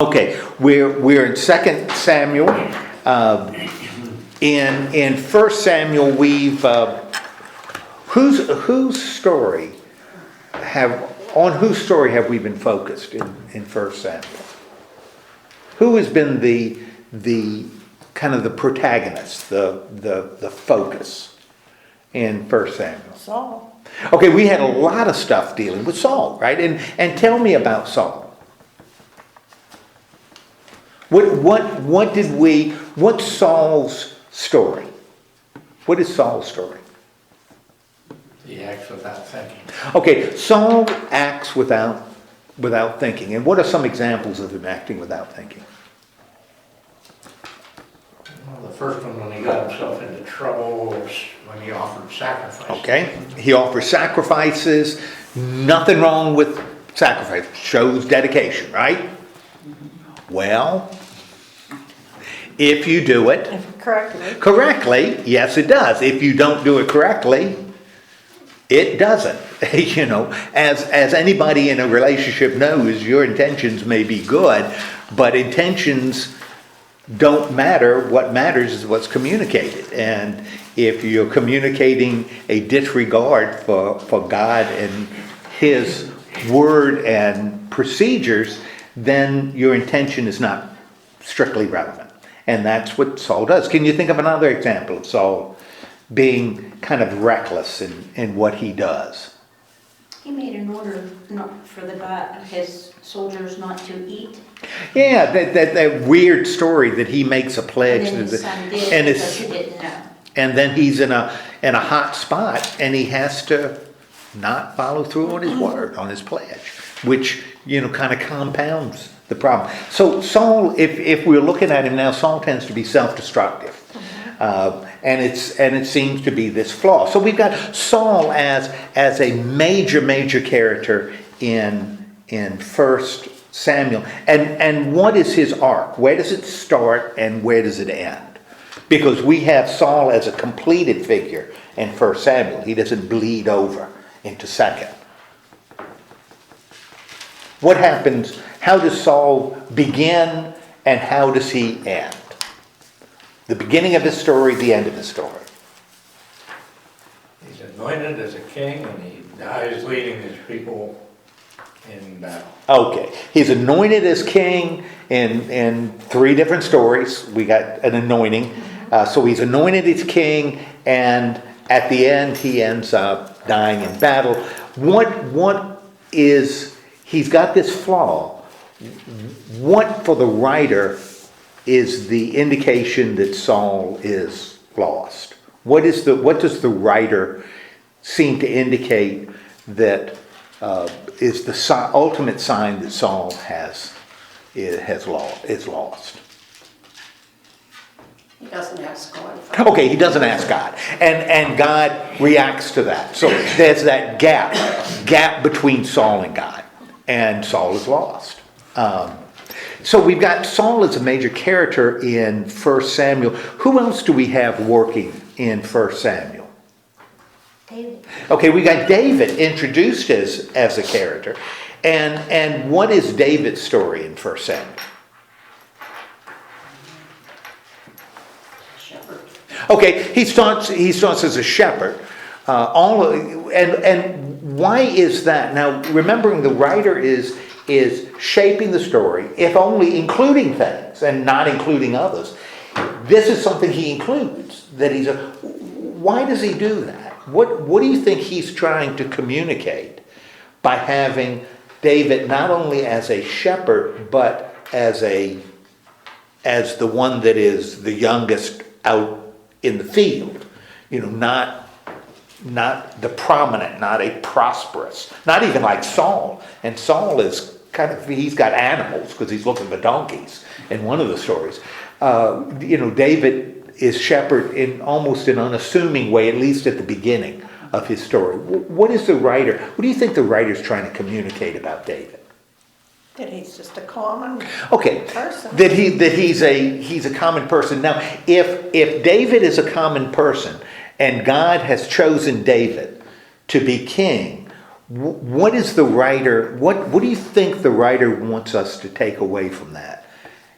Okay, we're in 2 Samuel. In 1 Samuel, we've whose story have we been focused in 1 Samuel? Who has been the kind of the protagonist, the focus in 1 Samuel? Saul. Okay, we had a lot of stuff dealing with Saul, right? And tell me about Saul. What's Saul's story? What is Saul's story? He acts without thinking. Okay, Saul acts without thinking. And what are some examples of him acting without thinking? Well, the first one, when he got himself into trouble, was when he offered sacrifice. Okay, he offers sacrifices. Nothing wrong with sacrifice. Shows dedication, right? Well, if you do it correctly, yes, it does. If you don't do it correctly, it doesn't. You know, as anybody in a relationship knows, your intentions may be good, but intentions don't matter. What matters is what's communicated. And if you're communicating a disregard for God and His word and procedures, then your intention is not strictly relevant. And that's what Saul does. Can you think of another example of Saul being kind of reckless in what he does? He made an order not for his soldiers not to eat. Yeah, that weird story that he makes a pledge. And then his son did and because he didn't know. And then he's in a hot spot and he has to not follow through on his word, on his pledge, which, you know, kind of compounds the problem. So Saul, if we're looking at him now, Saul tends to be self-destructive. And it seems to be this flaw. So we've got Saul as a major character in 1 Samuel. And what is his arc? Where does it start and where does it end? Because we have Saul as a completed figure in 1 Samuel. He doesn't bleed over into 2nd. What happens? How does Saul begin and how does he end? The beginning of his story, the end of his story. He's anointed as a king and he dies leading his people in battle. Okay, he's anointed as king in 3 different stories. We got an anointing. So he's anointed as king, and at the end he ends up dying in battle. What is, he's got this flaw. What for the writer is the indication that Saul is lost? What does the writer seem to indicate that is the ultimate sign that Saul is lost? He doesn't ask God. Okay, he doesn't ask God, and God reacts to that. So there's that gap between Saul and God, and Saul is lost. So we've got Saul as a major character in 1 Samuel. Who else do we have working in 1 Samuel? David. Okay, we got David introduced as a character. And what is David's story in 1 Samuel? Shepherd. Okay, he starts as a shepherd. And why is that? Now, remembering the writer is shaping the story, if only including things and not including others. This is something he includes. Why does he do that? What do you think he's trying to communicate by having David not only as a shepherd, but as the one that is the youngest out in the field? You know, not the prominent, not a prosperous, not even like Saul. And Saul is he's got animals because he's looking for donkeys in one of the stories. David is shepherd in almost an unassuming way, at least at the beginning of his story. What do you think the writer's trying to communicate about David? That he's just a common person. That he's a common person. Now, if David is a common person and God has chosen David to be king, what is the writer, what do you think the writer wants us to take away from that?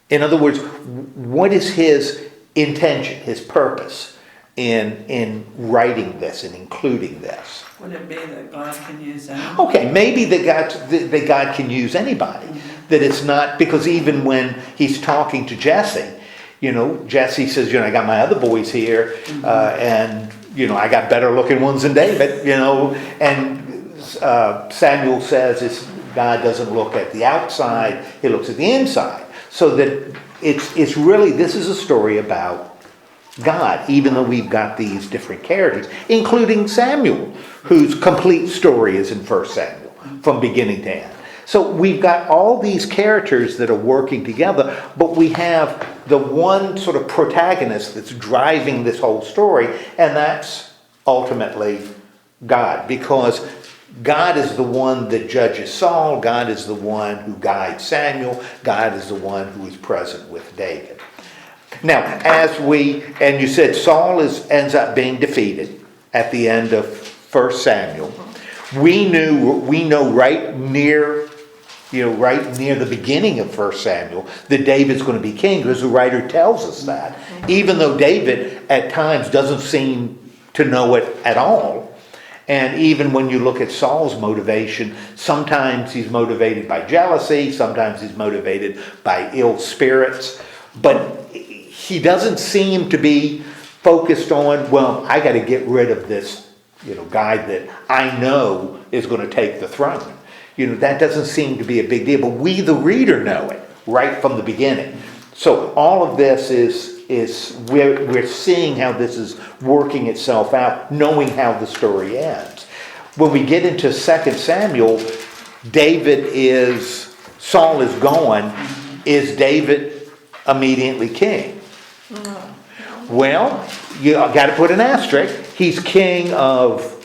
In other words, what is his intention, his purpose in writing this and including this? Would it be that God can use anyone? Okay, maybe that God can use anybody. That it's not, because even when he's talking to Jesse, Jesse says, I got my other boys here, and, I got better looking ones than David, and Samuel says God doesn't look at the outside, he looks at the inside. So that it's really, this is a story about God, even though we've got these different characters, including Samuel, whose complete story is in 1 Samuel, from beginning to end. So we've got all these characters that are working together, but we have the one sort of protagonist that's driving this whole story, and that's ultimately God, because God is the one that judges Saul, God is the one who guides Samuel, God is the one who is present with David. Now, and you said Saul ends up being defeated at the end of 1 Samuel. We know right near the beginning of 1 Samuel that David's going to be king, because the writer tells us that. Even though David at times doesn't seem to know it at all. And even when you look at Saul's motivation, sometimes he's motivated by jealousy, sometimes he's motivated by ill spirits. But he doesn't seem to be focused on, well, I got to get rid of this, guy that I know is going to take the throne. That doesn't seem to be a big deal. But we, the reader, know it right from the beginning. So all of this is we're seeing how this is working itself out, knowing how the story ends. When we get into 2 Samuel, Saul is gone. Is David immediately king? Well, you got to put an asterisk. He's king of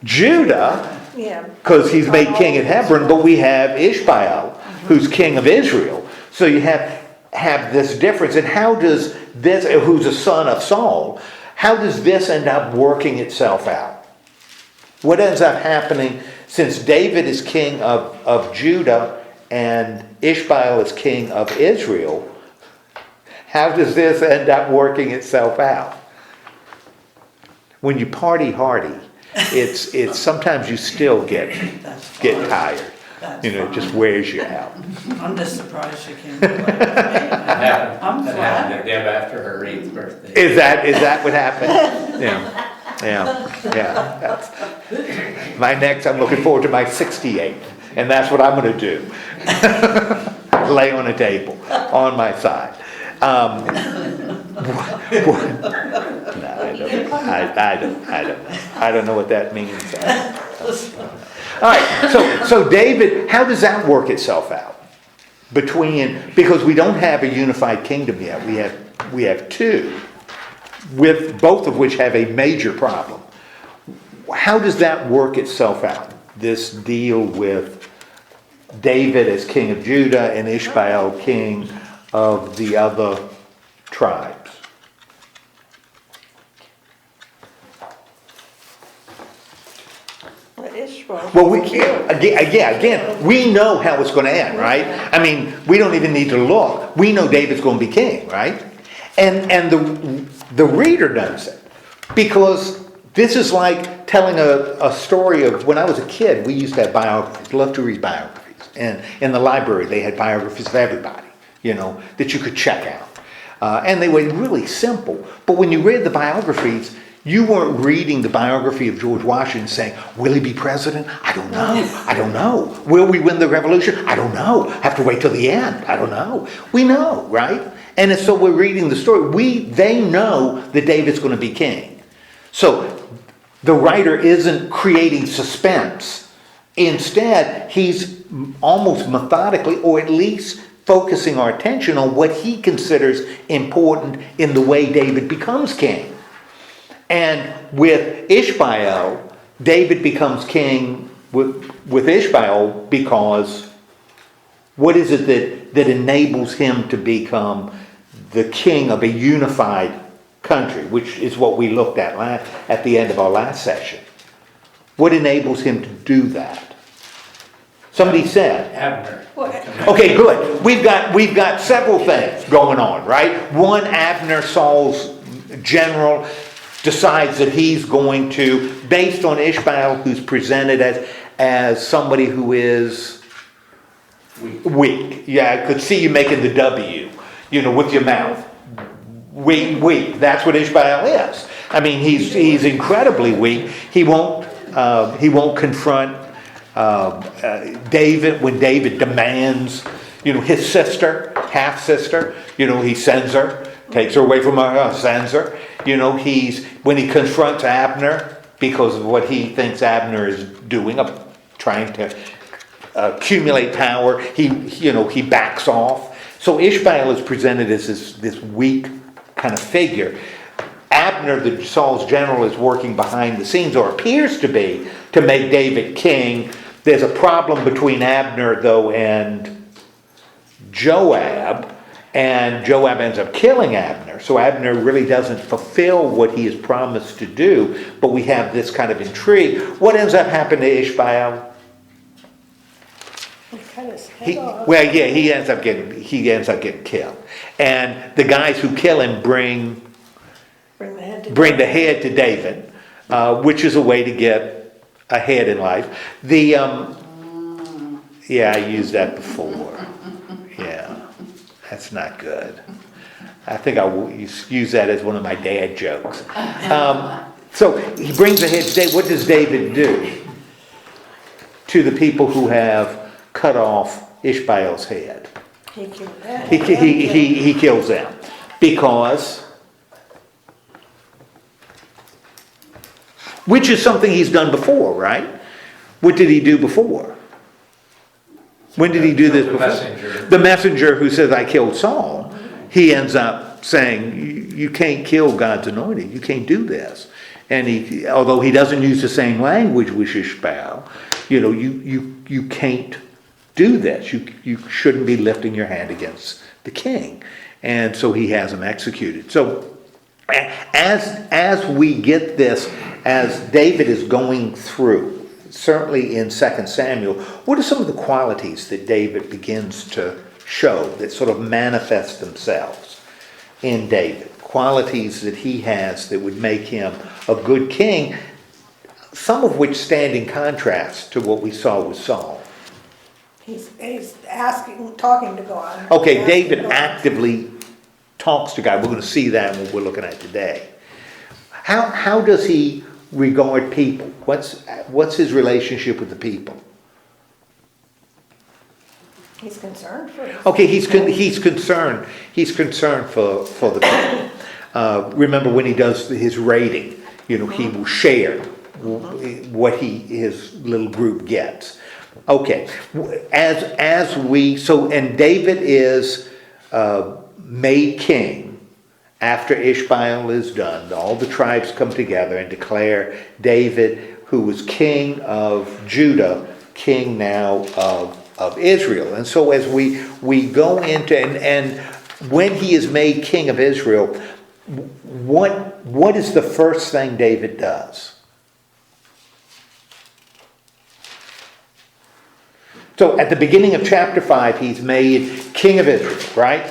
Judah, because he's made king at Hebron, but we have Ishmael, who's king of Israel. So you have this difference. And how does this, who's a son of Saul, how does this end up working itself out? What ends up happening, since David is king of Judah and Ishmael is king of Israel, how does this end up working itself out? When you party hardy, it's sometimes you still get tired. It just wears you out. I'm just surprised you came to like me. I'm That flat. happened to Deb after her 8th birthday. Is that what happened? Yeah. I'm looking forward to my 68th, and that's what I'm going to do. Lay on a table on my side. No, I don't know what that means. All right, so David, how does that work itself out? Because we don't have a unified kingdom yet. We have two, with both of which have a major problem. How does that work itself out? This deal with David as king of Judah and Ishmael king of the other tribes. Well, again, we know how it's going to end, right? I mean, we don't even need to look. We know David's going to be king, right? And the reader knows it, because this is like telling a story of when I was a kid. We used to have biographies, love to read biographies, and in the library they had biographies of everybody, that you could check out, and they were really simple. But when you read the biographies, you weren't reading the biography of George Washington saying, will he be president? I don't know. Will we win the revolution? I don't know. Have to wait till the end. I don't know. We know, right? And so we're reading the story. They know that David's going to be king. So the writer isn't creating suspense. Instead, he's almost methodically, or at least focusing our attention on what he considers important in the way David becomes king. And with Ishmael, David becomes king with Ishmael because what is it that enables him to become the king of a unified country, which is what we looked at the end of our last session. What enables him to do that? Somebody said. Abner. Okay, good. We've got several things going on, right? One, Abner, Saul's general, decides that he's going to, based on Ishmael, who's presented as somebody who is weak. Yeah, I could see you making the W, with your mouth. Weak. That's what Ishmael is. I mean, he's incredibly weak. He won't confront David when David demands, his sister, half sister. He sends her, takes her away from her, sends her. When he confronts Abner because of what he thinks Abner is doing, of trying to accumulate power, he backs off. So Ishmael is presented as this weak kind of figure. Abner, Saul's general, is working behind the scenes, or appears to be, to make David king. There's a problem between Abner, though, and Joab, and Joab ends up killing Abner. So Abner really doesn't fulfill what he is promised to do, but we have this kind of intrigue. What ends up happening to Ishmael? He ends up getting killed, and the guys who kill him bring the head to David, which is a way to get ahead in life. I used that before. Yeah, that's not good. I think I'll use that as one of my dad jokes. So he brings the head to David. What does David do to the people who have cut off Ishmael's head? He killed them. He kills them because, which is something he's done before, right? What did he do before? When did he do this before? The messenger who says, I killed Saul, he ends up saying, you can't kill God's anointed. You can't do this. And although he doesn't use the same language with Ishmael, you can't do this. You shouldn't be lifting your hand against the king. And so he has him executed. So as we get this, as David is going through, certainly in 2 Samuel, what are some of the qualities that David begins to show that sort of manifest themselves in David? Qualities that he has that would make him a good king, some of which stand in contrast to what we saw with Saul. He's talking to God. Okay, David actively talks to God. We're going to see that in what we're looking at today. How does he regard people? What's his relationship with the people? He's concerned for them. Okay, he's concerned. He's concerned for the people. Remember when he does his rating, he will share what his little group gets. Okay, and David is made king after Ishmael is done. All the tribes come together and declare David, who was king of Judah, king now of Israel. And so as we go into, and when he is made king of Israel, what is the first thing David does? So at the beginning of chapter 5, he's made king of Israel, right?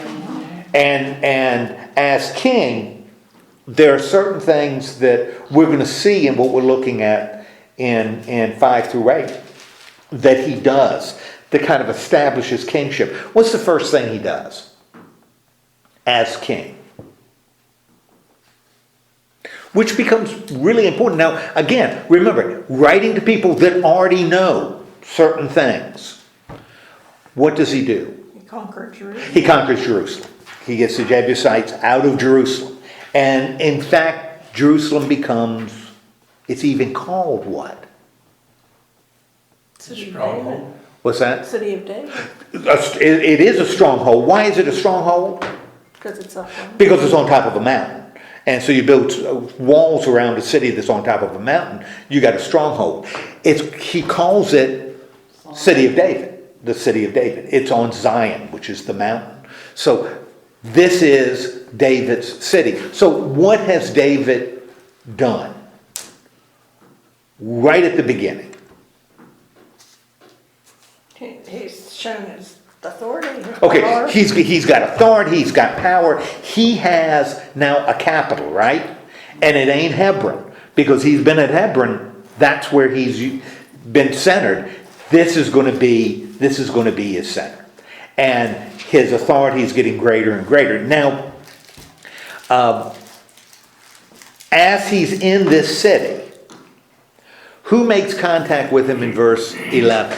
And as king, there are certain things that we're going to see in what we're looking at in 5 through 8 that he does that kind of establishes kingship. What's the first thing he does as king? Which becomes really important. Now, again, remember, writing to people that already know certain things. What does he do? He conquered Jerusalem. He conquers Jerusalem. He gets the Jebusites out of Jerusalem. And in fact, Jerusalem becomes, it's even called what? City of Stronghold. David. What's that? City of David. It is a stronghold. Why is it a stronghold? Because it's up on. Because it's on top of a mountain. And so you build walls around a city that's on top of a mountain. You got a stronghold. He calls it City of David. The City of David. It's on Zion, which is the mountain. So this is David's city. So what has David done? right at the beginning. He's shown his authority, his Okay, power. he's got authority, he's got power. He has now a capital, right? And it ain't Hebron, because he's been at Hebron. That's where he's been centered. This is going to be his center, and his authority is getting greater and greater. Now, as he's in this city, who makes contact with him in verse 11?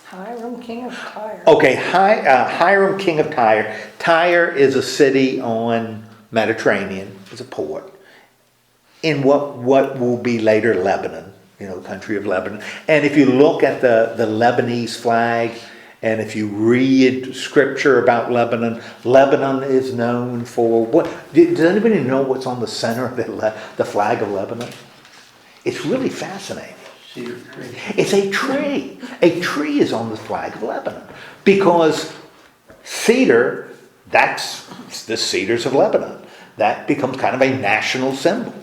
Hiram, king of Tyre. Okay, Hiram, king of Tyre. Tyre is a city on Mediterranean. It's a port in what will be later Lebanon, country of Lebanon. And if you look at the Lebanese flag, and if you read scripture about Lebanon, Lebanon is known for what? Does anybody know what's on the center of the flag of Lebanon? It's really fascinating. Cedar tree. It's a tree. A tree is on the flag of Lebanon. Because cedar, that's the cedars of Lebanon. That becomes kind of a national symbol.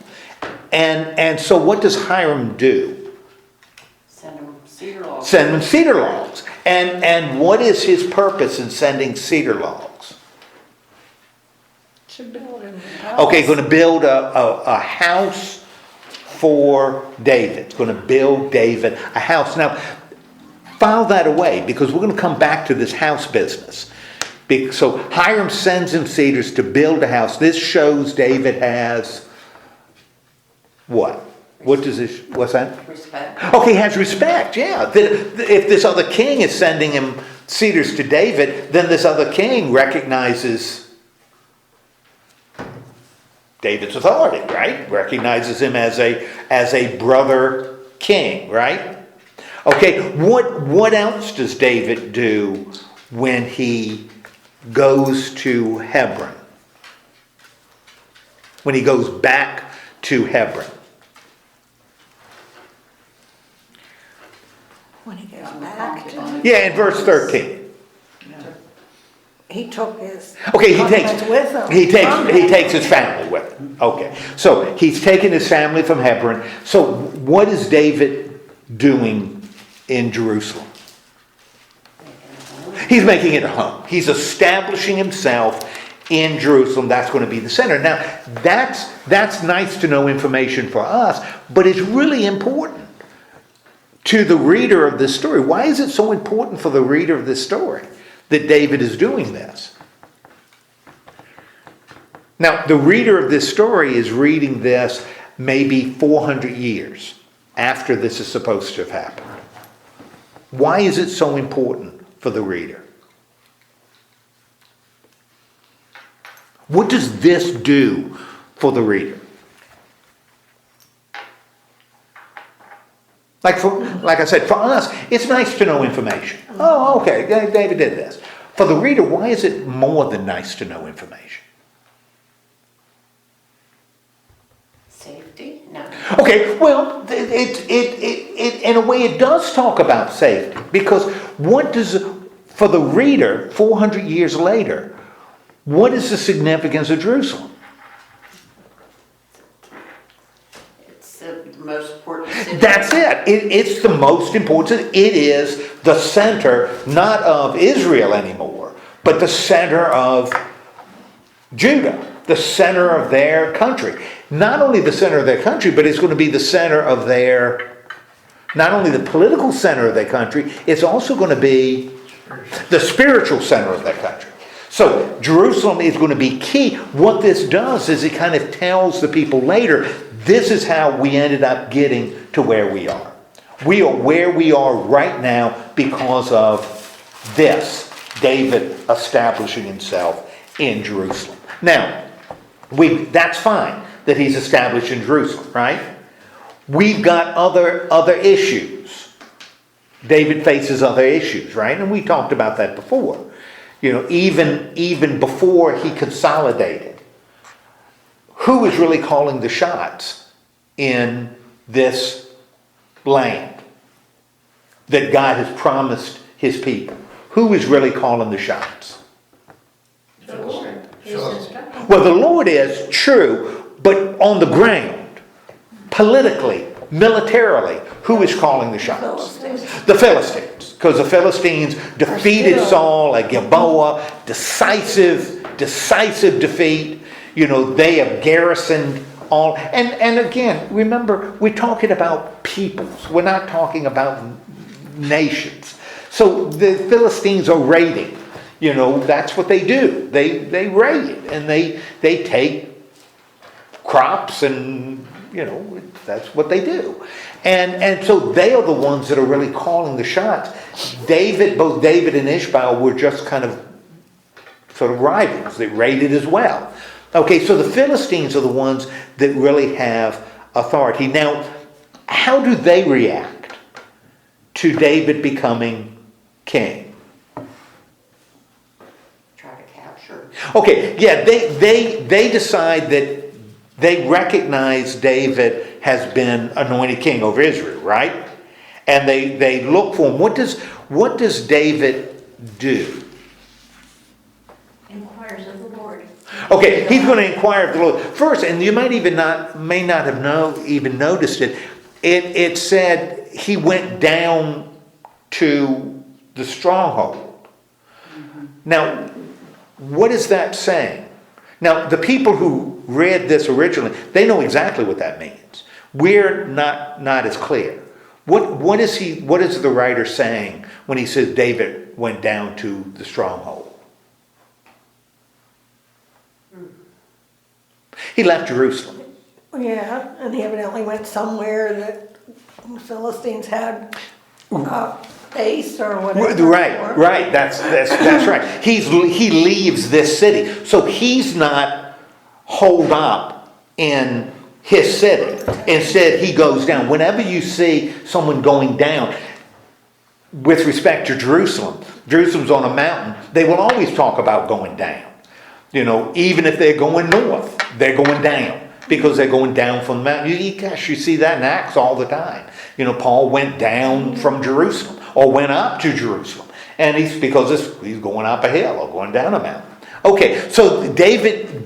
And so what does Hiram do? Send them cedar logs. Send them cedar logs. And what is his purpose in sending cedar logs? To build him a palace. Okay, going to build a house for David. It's going to build David a house. Now, file that away, because we're going to come back to this house business. So Hiram sends him cedars to build a house. This shows David has what? What's that? Respect. Okay, he has respect, yeah. If this other king is sending him cedars to David, then this other king recognizes David's authority, right? Recognizes him as a brother king, right? Okay, what else does David do when he goes to Hebron? When he goes back to Hebron? When he goes back to, Yeah, in verse 13. he took his Okay, he documents with him. he takes his family with him. Okay, so he's taken his family from Hebron. So what is David doing in Jerusalem? He's making it a home. He's establishing himself in Jerusalem. That's going to be the center. Now, that's nice to know information for us, but it's really important to the reader of this story. Why is it so important for the reader of this story that David is doing this? Now, the reader of this story is reading this maybe 400 years after this is supposed to have happened. Why is it so important for the reader? What does this do for the reader? Like I said, for us, it's nice to know information. Oh, okay, David did this. For the reader, why is it more than nice to know information? Safety? No. Okay, well, it in a way it does talk about safety, because for the reader, 400 years later, what is the significance of Jerusalem? It's the most important city. That's it. It's the most important. It is the center, not of Israel anymore, but the center of Judah, the center of their country. Not only the center of their country, but it's going to be the center of not only the political center of their country, it's also going to be the spiritual center of their country. So Jerusalem is going to be key. What this does is it kind of tells the people later, this is how we ended up getting to where we are. We are where we are right now because of this, David establishing himself in Jerusalem. Now, that's fine that he's established in Jerusalem, right? We've got other issues. David faces other issues, right? And we talked about that before. Even before he consolidated, who was really calling the shots in this land that God has promised his people? Who is really calling the shots? The Lord. His instruction. Well, the Lord is true, but on the ground, politically, militarily, who is calling the shots? The Philistines. Because the Philistines defeated Saul at Gilboa, decisive defeat. You know, they have garrisoned all. And again, remember, we're talking about peoples. We're not talking about nations. So the Philistines are raiding. You know, that's what they do. They raid and they take crops and, you know, that's what they do. And so they are the ones that are really calling the shots. Both David and Ishbaal were just kind of sort of rivals. They raided as well. Okay, so the Philistines are the ones that really have authority. Now, how do they react to David becoming king? Try to capture. Okay, yeah, they decide that they recognize David has been anointed king over Israel, right? And they look for him. What does David do? Inquires of the Lord. Okay, he's going to inquire of the Lord first, and you may not have even noticed it. It said he went down to the stronghold. Now, what is that saying? Now, the people who read this originally, they know exactly what that means. We're not as clear. What is the writer saying when he says David went down to the stronghold? He left Jerusalem. Yeah, and he evidently went somewhere that the Philistines had base or whatever. Right. That's right. He leaves this city, so he's not holed up in his city. Instead, he goes down. Whenever you see someone going down, with respect to Jerusalem's on a mountain. They will always talk about going down. You know, even if they're going north, they're going down. Because they're going down from the mountain. You see that in Acts all the time. You know, Paul went down from Jerusalem or went up to Jerusalem. And he's going up a hill or going down a mountain. Okay, so David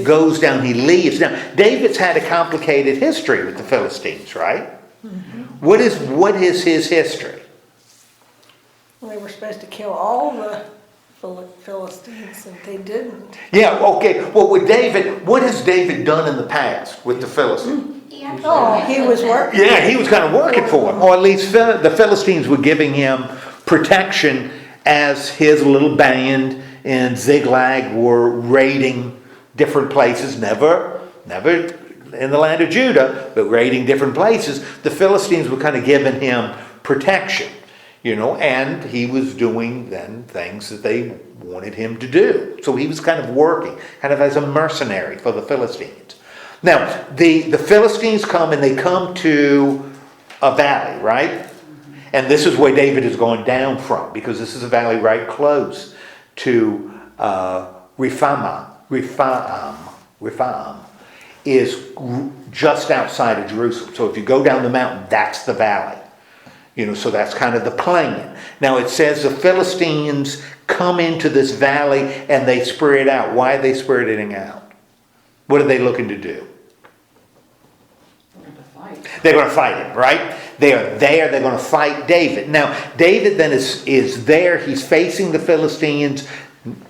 goes down, he leaves. Now, David's had a complicated history with the Philistines, right? Mm-hmm. What is his history? Well, they were supposed to kill all the Philistines, and they didn't. Yeah, okay. Well, with David, what has David done in the past with the Philistines? He was working. Yeah, he was kind of working for him. Or at least the Philistines were giving him protection as his little band in Ziklag were raiding different places, never in the land of Judah, but raiding different places. The Philistines were kind of giving him protection. You know, and he was doing then things that they wanted him to do. So he was kind of working, kind of as a mercenary for the Philistines. Now, the Philistines come and they come to a valley, right? And this is where David is going down from, because this is a valley right close to Rephaim. Rephaim is just outside of Jerusalem. So if you go down the mountain, that's the valley. You know, so that's kind of the plain. Now it says the Philistines come into this valley and they spirit out. Why are they spiriting out? What are they looking to do? They're going to fight him, right? They are there. They're going to fight David. Now, David then is there. He's facing the Philistines.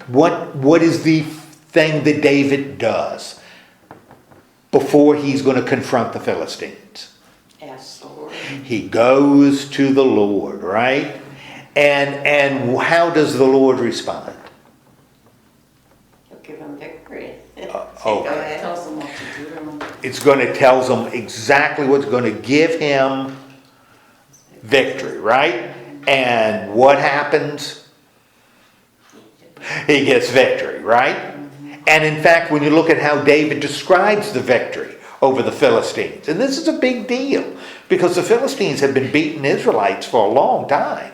What is the thing that David does before he's going to confront the Philistines? Ask the Lord. He goes to the Lord, right? And how does the Lord respond? He'll give him victory. Okay. Go ahead. Tells them what to do. It's going to tell them exactly what's going to give him victory, right? And what happens? He gets victory, right? And in fact, when you look at how David describes the victory over the Philistines, and this is a big deal because the Philistines have been beating Israelites for a long time.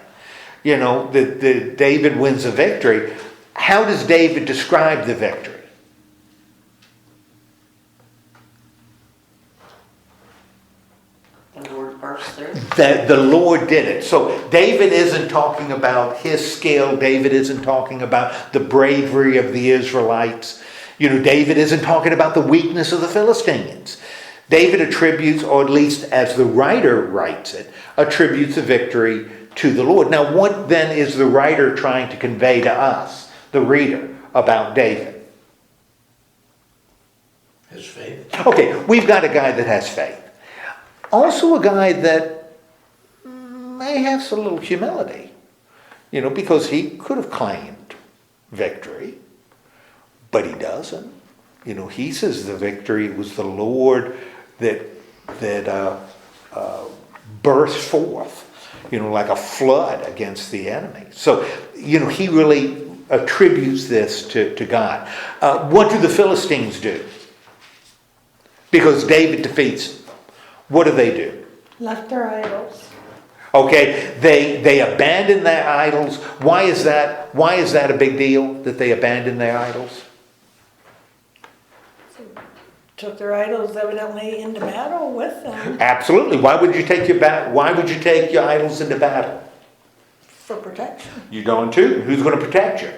You know, David wins a victory. How does David describe the victory? The Lord burst through. That the Lord did it. So David isn't talking about his skill. David isn't talking about the bravery of the Israelites. You know, David isn't talking about the weakness of the Philistines. David attributes, or at least as the writer writes it, attributes a victory to the Lord. Now, what then is the writer trying to convey to us, the reader, about David? His faith. Okay, we've got a guy that has faith. Also a guy that may have some little humility, because he could have claimed victory, but he doesn't. He says the victory was the Lord that burst forth, like a flood against the enemy. So, he really attributes this to God. What do the Philistines do? Because David defeats them. What do? Left their idols. Okay, they abandon their idols. Why is that a big deal that they abandon their idols? Took their idols evidently into battle with them Absolutely. Why would you take your idols into battle? for protection. You're going to. Who's going to protect you?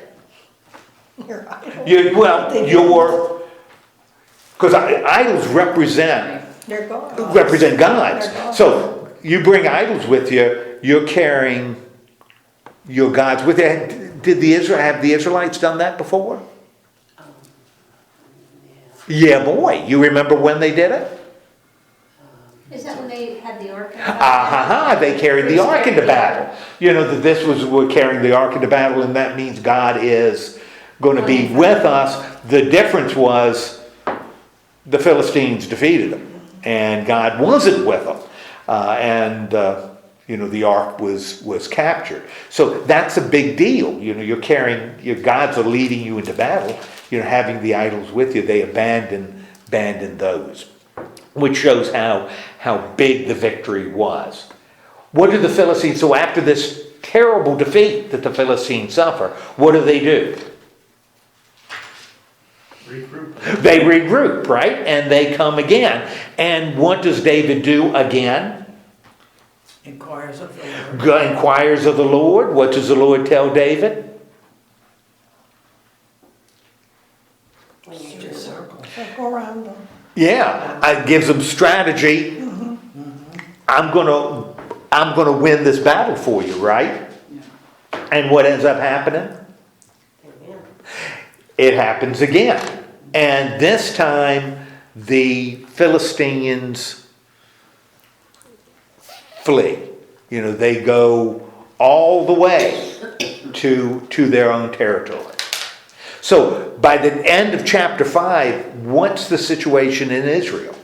Your idol. Because idols represent They're gods. gods. They're gods. So you bring idols with you. You're carrying your gods with you. Have the Israelites done that before? Yeah, boy. You remember when they did it? Is that when they had the ark? They carried the ark into battle. We're carrying the ark into battle, and that means God is going to be with us. The difference was the Philistines defeated them, and God wasn't with them. The ark was captured. So that's a big deal. You're carrying, your gods are leading you into battle. Having the idols with you, they abandon those, which shows how big the victory was. What do the Philistines, so after this terrible defeat that the Philistines suffer, what do? Regroup. They regroup, right? And they come again. And what does David do again? Inquires of the Lord. Inquires of the Lord. What does the Lord tell David? Just circle. Circle around them. Yeah, it gives them strategy. I'm gonna win this battle for you, right? And what ends up happening? It happens again. And this time the Philistines flee. They go all the way to their own territory. So by the end of chapter 5, what's the situation in Israel?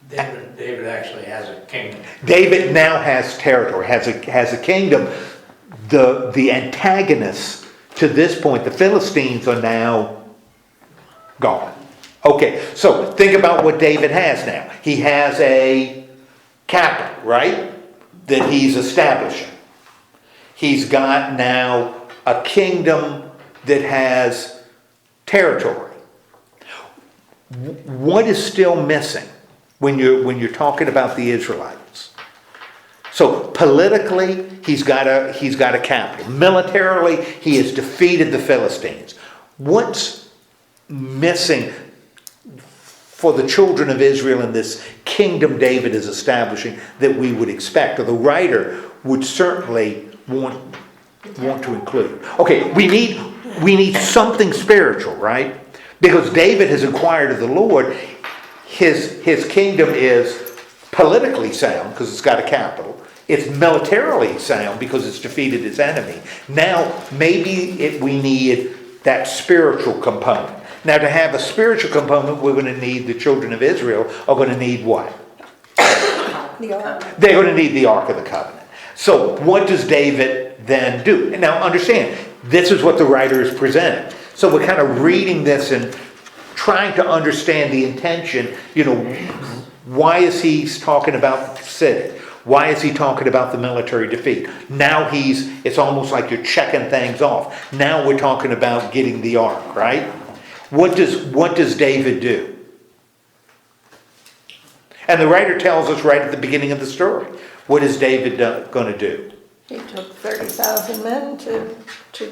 David actually has a kingdom. David now has territory, has a kingdom. The antagonists to this point, the Philistines, are now gone. Okay, so think about what David has now. He has a capital, right? That he's establishing. He's got now a kingdom that has territory. What is still missing when you're talking about the Israelites? So politically, he's got a capital. Militarily, he has defeated the Philistines. What's missing for the children of Israel in this kingdom David is establishing that we would expect, or the writer would certainly want to include? Okay, we need something spiritual, right? Because David has inquired of the Lord. His kingdom is politically sound because it's got a capital. It's militarily sound because it's defeated its enemy. Now, maybe we need that spiritual component. Now, to have a spiritual component, we're going to need, the children of Israel are going to need what? The ark. They're going to need the Ark of the Covenant. So what does David then do? Now, understand, this is what the writer is presenting. So we're kind of reading this and trying to understand the intention. Why is he talking about the city? Why is he talking about the military defeat? Now it's almost like you're checking things off. Now we're talking about getting the ark, right? What does David do? And the writer tells us right at the beginning of the story. What is David going to do? He took 30,000 men to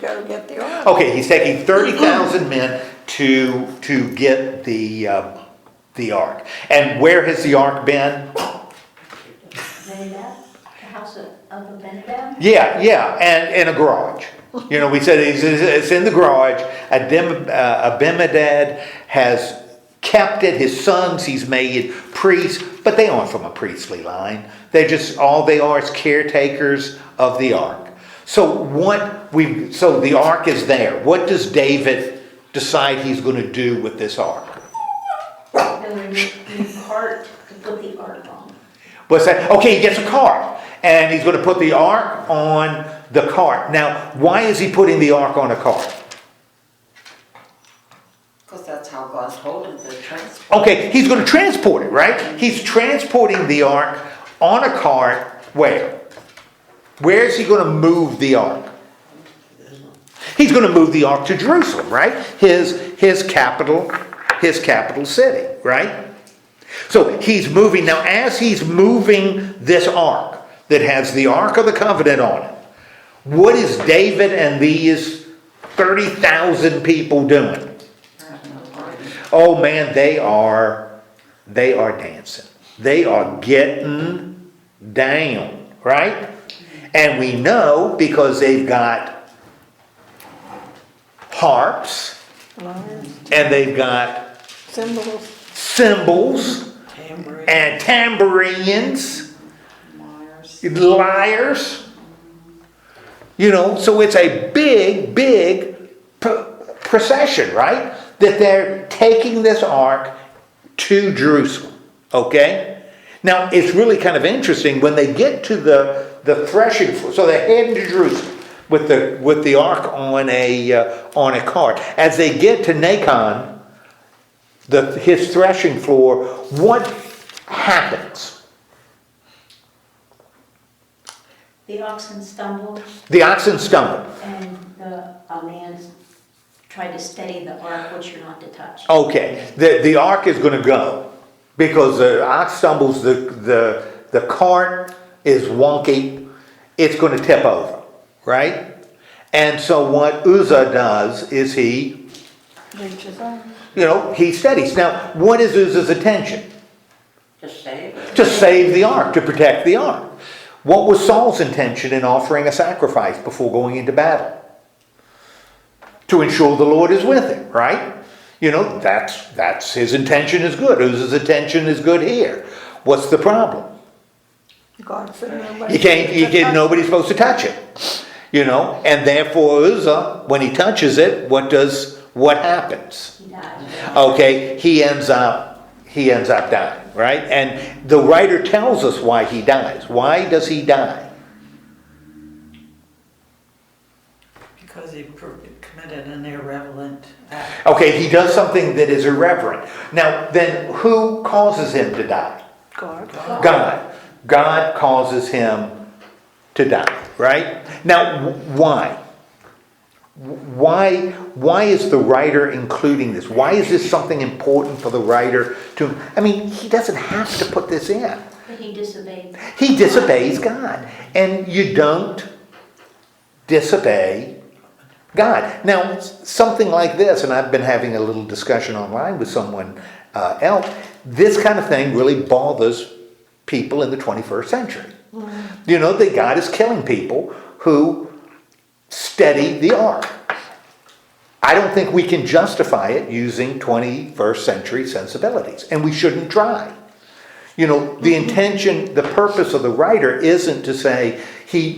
go get the ark. Okay, he's taking 30,000 men to get the ark. And where has the ark been? Abinadab, the house of Abinadab? Yeah, and in a garage. You know, we said it's in the garage. Abimadab has kept it. His sons, he's made priests, but they aren't from a priestly line. All they are is caretakers of the ark. So the ark is there. What does David decide he's going to do with this ark? Build a new cart to put the ark on. What's that? Okay, he gets a cart, and he's going to put the ark on the cart. Now, why is he putting the ark on a cart? Because that's how God told him to transport. Okay, he's going to transport it, right? He's transporting the ark on a cart. Where? Where is he going to move the ark? He's going to move the ark to Jerusalem, right? His capital city, right? So he's moving. Now, as he's moving this ark that has the Ark of the Covenant on it, what is David and these 30,000 people doing? Oh man, they are dancing. They are getting down, right? And we know because they've got harps and they've got cymbals and tambourines, lyres. You know, so it's a big procession, right? That they're taking this ark to Jerusalem, okay? Now, it's really kind of interesting when they get to the threshing floor. So they're heading to Jerusalem with the ark on a cart. As they get to Nacon, his threshing floor, what happens? The oxen stumbled. The oxen stumbled. And the man tried to steady the ark, which you're not to touch. Okay, the ark is going to go because the ox stumbles. The cart is wonky. It's going to tip over, right? And so what Uzzah does is he steadies. Now, what is Uzzah's intention? To save it. To save the ark, to protect the ark. What was Saul's intention in offering a sacrifice before going into battle? To ensure the Lord is with him, right? You know, that's his intention is good. Uzzah's intention is good here. What's the problem? God said nobody's supposed to touch it. You know, and therefore Uzzah, when he touches it, what happens? He died. Okay, he ends up dying, right? And the writer tells us why he dies. Why does he die? Because he committed an irreverent act. Okay, he does something that is irreverent. Now, then who causes him to die? God. God causes him to die, right? Now, why? Why is the writer including this? Why is this something important for the writer to... I mean, he doesn't have to put this in. But he disobeyed. He disobeys God. And you don't disobey God. Now, something like this, and I've been having a little discussion online with someone else, this kind of thing really bothers people in the 21st century. You know, that God is killing people who steady the ark. I don't think we can justify it using 21st century sensibilities, and we shouldn't try. You know, the intention, the purpose of the writer isn't to say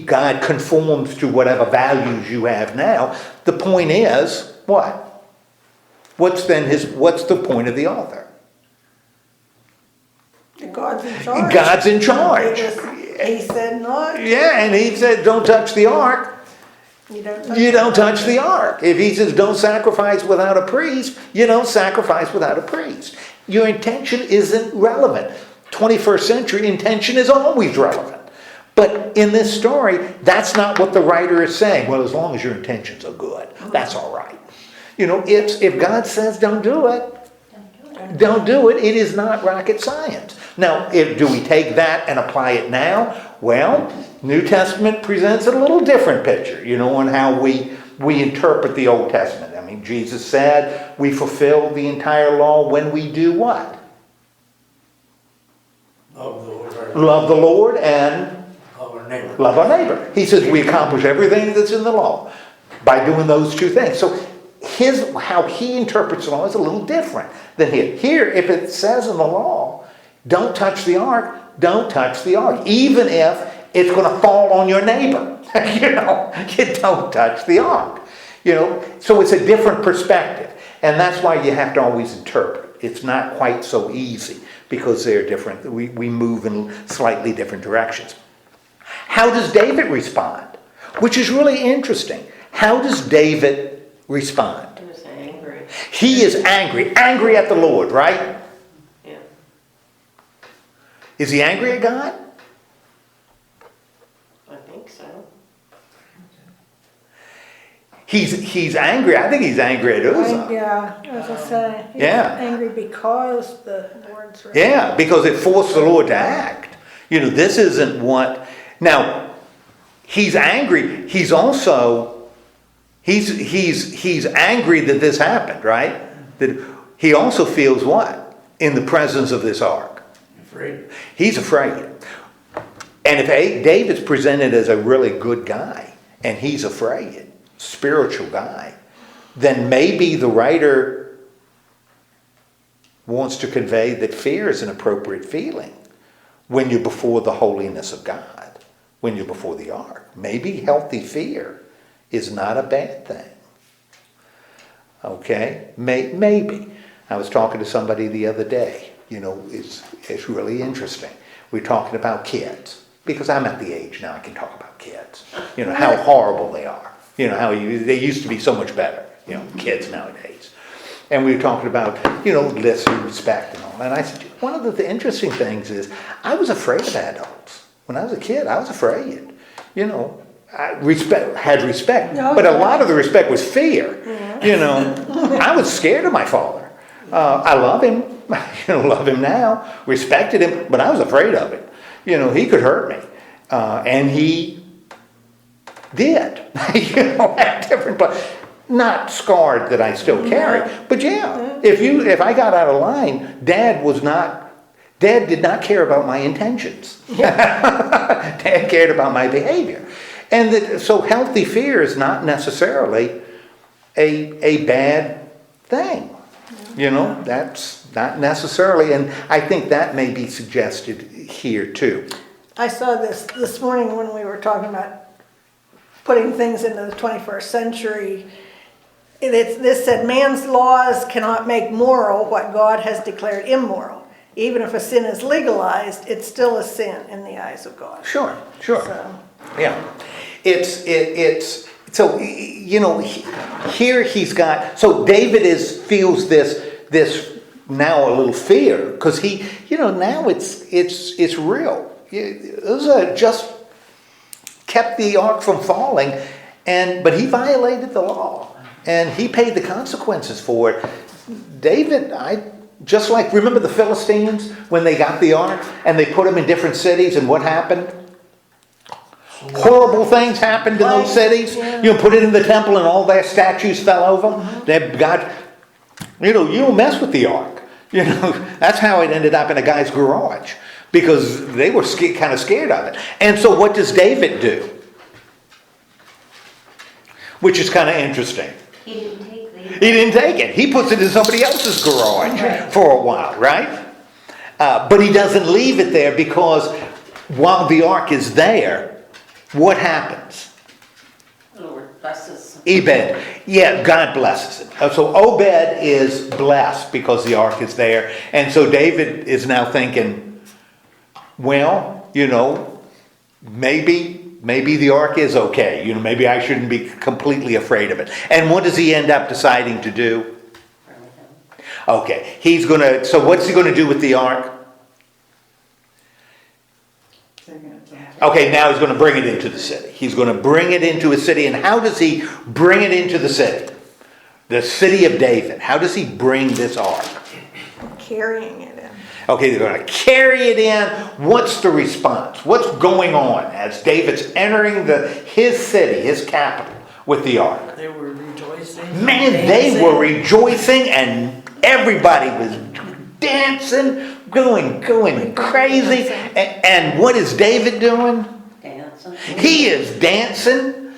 God conforms to whatever values you have now. The point is, what? What's the point of the author? God's in charge. God's in charge. He said no. Yeah, and he said, don't touch the ark. You don't touch the ark. If he says don't sacrifice without a priest, you don't sacrifice without a priest. Your intention isn't relevant. 21st century intention is always relevant. But in this story, that's not what the writer is saying. Well, as long as your intentions are good, that's all right. You know, if God says don't do it, don't do it. It is not rocket science. Now, do we take that and apply it now? Well, New Testament presents a little different picture, on how we interpret the Old Testament. I mean, Jesus said we fulfill the entire law when we do what? Love the Lord. Love the Lord and Love our neighbor. love our neighbor. He says we accomplish everything that's in the law by doing those two things. So how he interprets the law is a little different than here. Here, if it says in the law, don't touch the ark, don't touch the ark. Even if it's going to fall on your neighbor. You don't touch the ark. So it's a different perspective. And that's why you have to always interpret. It's not quite so easy because they're different. We move in slightly different directions. How does David respond? Which is really interesting. How does David respond? He was angry. He is angry at the Lord, right? Yeah. Is he angry at God? I think so. He's angry. I think he's angry at Uzzah. Yeah, as I say, he's Yeah. angry because the Lord's right. Yeah, because it forced the Lord to act. This isn't what... Now, he's angry. He's also... He's angry that this happened, right? That he also feels what? In the presence of this ark. Afraid. He's afraid. And if David's presented as a really good guy, and he's afraid, spiritual guy, then maybe the writer wants to convey that fear is an appropriate feeling when you're before the holiness of God, when you're before the ark. Maybe healthy fear is not a bad thing. Okay? Maybe. I was talking to somebody the other day. It's really interesting. We're talking about kids. Because I'm at the age now I can talk about kids. How horrible they are. They used to be so much better. Kids nowadays. And we were talking about, listen, respect and all. And I said, one of the interesting things is I was afraid of adults. When I was a kid, I was afraid. I had respect, but a lot of the respect was fear. I was scared of my father. I love him, love him now, respected him, but I was afraid of him. He could hurt me, and he did. At different places, not scarred that I still carry, but yeah. If I got out of line, Dad did not care about my intentions. Dad cared about my behavior. And so healthy fear is not necessarily a bad thing. That's not necessarily, and I think that may be suggested here too. I saw this morning when we were talking about putting things into the 21st century. This said, man's laws cannot make moral what God has declared immoral. Even if a sin is legalized, it's still a sin in the eyes of God. Sure. So, Yeah. It's so, here he's got, so David feels this now a little fear, because now it's real. Uzzah just kept the ark from falling, but he violated the law, and he paid the consequences for it. David, just like, remember the Philistines when they got the ark and they put them in different cities, and what happened? Horrible things happened in those cities. Yeah. Put it in the temple and all their statues fell over. God, you don't mess with the ark. That's how it ended up in a guy's garage, because they were kind of scared of it. And so what does David do? Which is kind of interesting. He didn't take the... He didn't take it. He puts it in somebody else's garage for a while, right? But he doesn't leave it there, because while the ark is there, what happens? The Lord blesses. Obed. Yeah, God blesses him. So Obed is blessed because the ark is there. And so David is now thinking, well, maybe the ark is okay. Maybe I shouldn't be completely afraid of it. And what does he end up deciding to do? Okay, so what's he going to do with the ark? Okay, now he's going to bring it into the city. He's going to bring it into a city. And how does he bring it into the city? The city of David. How does he bring this ark? carrying it in. Okay, they're going to carry it in. What's the response? What's going on as David's entering his city, his capital, with the ark? They were rejoicing. Man, they dancing. were rejoicing, and everybody was dancing, going crazy. And what is David doing? Dancing. He is dancing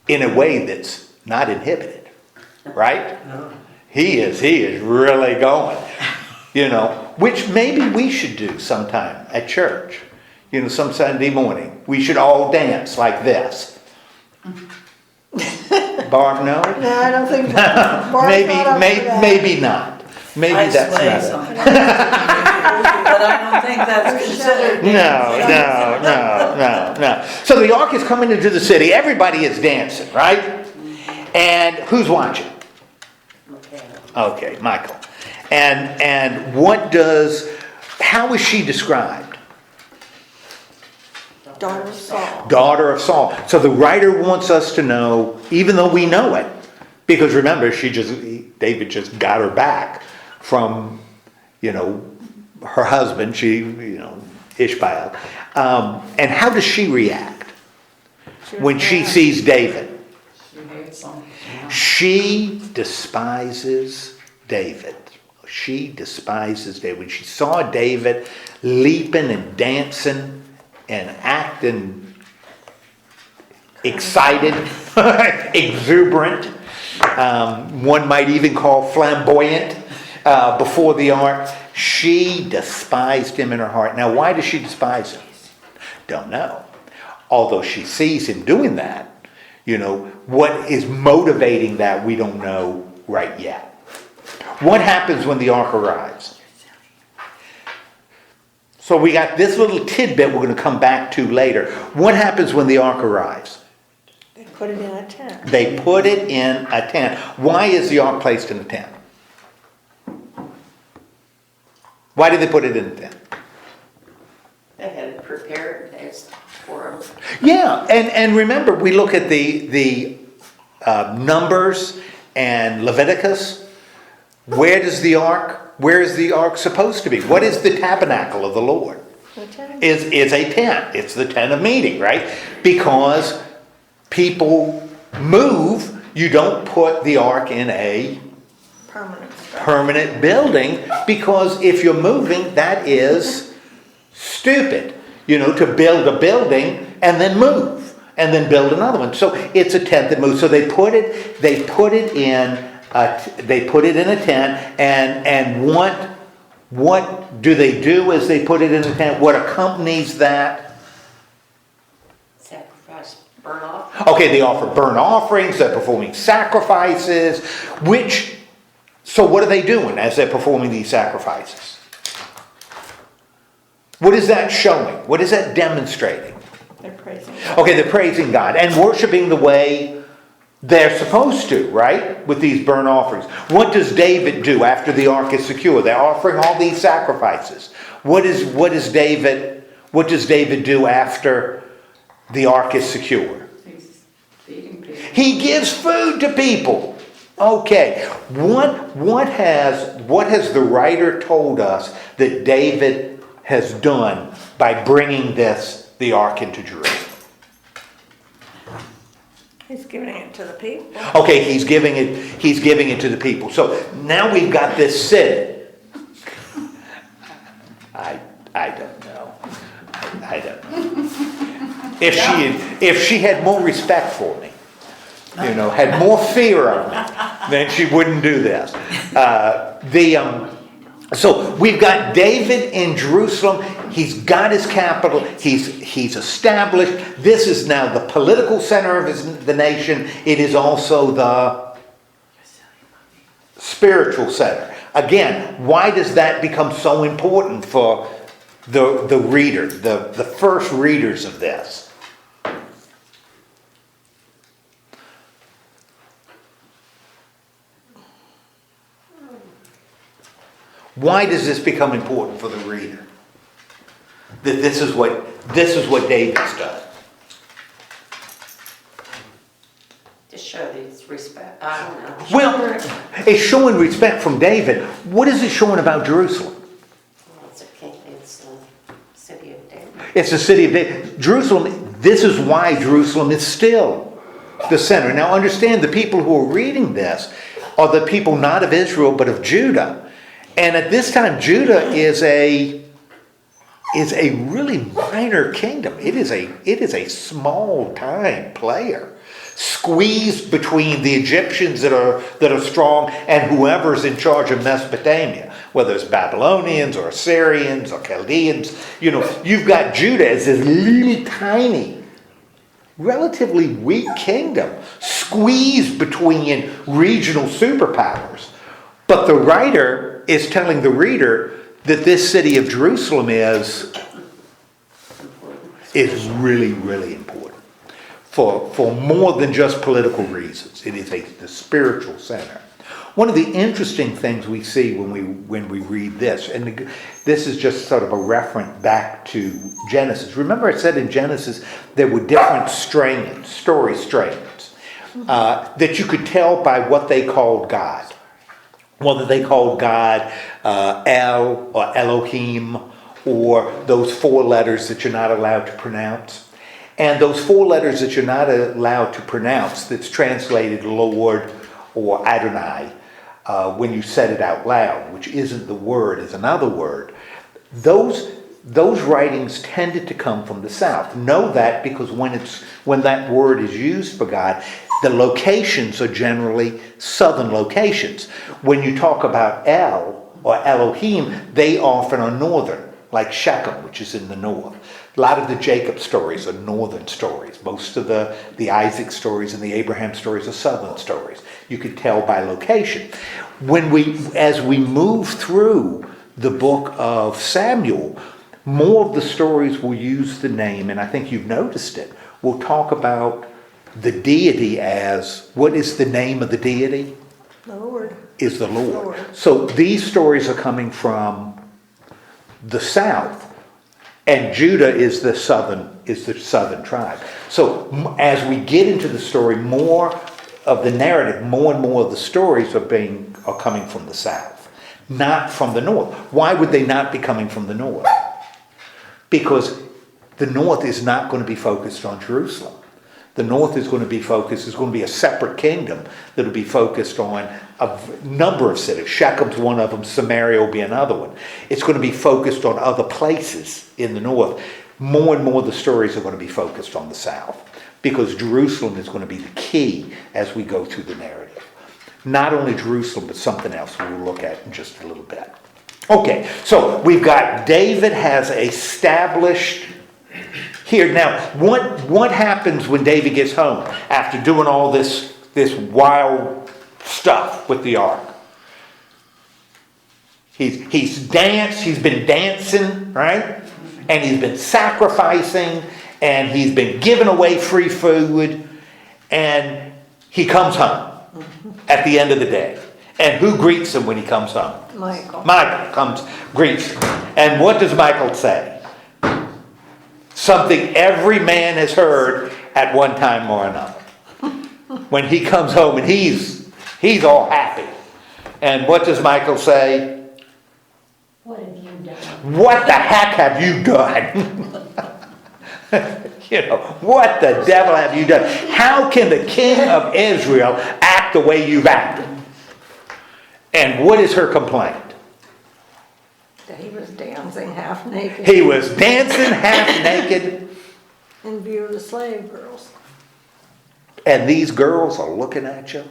in a way that's not inhibited, right? No. He is really going, which maybe we should do sometime at church. Some Sunday morning, we should all dance like this. Barb, no? No, I don't think. Barb's not up for that. Maybe not. Maybe I that's sway not it. sometimes. But I don't think that's considered. No. So the ark is coming into the city. Everybody is dancing, right? And who's watching? Okay, Michael. And how is she described? Daughter of Saul. Daughter of Saul. So the writer wants us to know, even though we know it, because remember, David just got her back from, her husband, Ishmael. And how does she react when she sees David? She hates them. She despises David. She despises David. When she saw David leaping and dancing and acting excited, exuberant, one might even call flamboyant before the ark, she despised him in her heart. Now, why does she despise him? Don't know. Although she sees him doing that, what is motivating that we don't know right yet. What happens when the ark arrives? So we got this little tidbit we're going to come back to later. What happens when the ark arrives? They put it in a tent. They put it in a tent. Why is the ark placed in a tent? Why did they put it in a tent? They had it prepared for them. Yeah, and remember, we look at the Numbers and Leviticus. Where is the ark supposed to be? What is the tabernacle of the Lord? The tent. Is a tent. It's the tent of meeting, right? Because people move, you don't put the ark in a permanent building, because if you're moving, that is stupid. To build a building and then move and then build another one. So it's a tent that moves. So they put it in a tent, and what do they do as they put it in a tent? What accompanies that? Sacrifice, burn off. Okay, they offer burnt offerings, they're performing sacrifices, so what are they doing as they're performing these sacrifices? What is that showing? What is that demonstrating? They're praising God. Okay, they're praising God and worshiping the way they're supposed to, right? With these burnt offerings. What does David do after the ark is secure? They're offering all these sacrifices. What does David do after the ark is secure? He's feeding people. He gives food to people. Okay, what has the writer told us that David has done by bringing the ark into Jerusalem? He's giving it to the people. Okay, he's giving it to the people. So now we've got this city. I don't know. I don't know. If she had more respect for me, had more fear of me, then she wouldn't do this. So we've got David in Jerusalem. He's got his capital. He's established. This is now the political center of the nation. It is also the spiritual center. Again, why does that become so important for the reader, the first readers of this? Why does this become important for the reader? That this is what David's done. To show these respect, I don't know. Well, it's showing respect from David. What is it showing about Jerusalem? It's a city of David. It's the city of David. Jerusalem, this is why Jerusalem is still the center. Now understand, the people who are reading this are the people not of Israel but of Judah. And at this time, Judah is a really minor kingdom. It is a small time player, squeezed between the Egyptians that are strong and whoever's in charge of Mesopotamia, whether it's Babylonians or Assyrians or Chaldeans. You know, you've got Judah as this little tiny, relatively weak kingdom, squeezed between regional superpowers. But the writer is telling the reader that this city of Jerusalem is really, really important for more than just political reasons. It is the spiritual center. One of the interesting things we see when we read this, and this is just sort of a reference back to Genesis. Remember I said in Genesis there were different story strains, that you could tell by what they called God. Whether they called God El or Elohim, or those 4 letters that you're not allowed to pronounce. And those 4 letters that you're not allowed to pronounce, that's translated Lord or Adonai, when you said it out loud, which isn't the word, is another word. Those writings tended to come from the south. Know that because when that word is used for God, the locations are generally southern locations. When you talk about El or Elohim, they often are northern, like Shechem, which is in the north. A lot of the Jacob stories are northern stories. Most of the Isaac stories and the Abraham stories are southern stories. You could tell by location. As we move through the book of Samuel, more of the stories will use the name, and I think you've noticed it. We'll talk about the deity as, what is the name of the deity? The Lord. Is the Lord. So these stories are coming from the south, and Judah is the southern tribe. So as we get into the story, more of the narrative, more and more of the stories are coming from the south, not from the north. Why would they not be coming from the north? Because the north is not going to be focused on Jerusalem. The north is going to be a separate kingdom that will be focused on a number of cities. Shechem's one of them, Samaria will be another one. It's going to be focused on other places in the north. More and more the stories are going to be focused on the south, because Jerusalem is going to be the key as we go through the narrative. Not only Jerusalem, but something else we'll look at in just a little bit. Okay, so we've got David has established here. Now, what happens when David gets home after doing all this wild stuff with the ark? He's been dancing, right? And he's been sacrificing, and he's been giving away free food, and he comes home at the end of the day. And who greets him when he comes home? Michael greets him. And what does Michael say? Something every man has heard at one time or another. When he comes home and he's all happy. And what does Michael say? What have you done? What the heck have you done? What the devil have you done? How can the king of Israel act the way you've acted? And what is her complaint? That he was dancing half naked. He was dancing half naked. In view of the slave girls. And these girls are looking at you,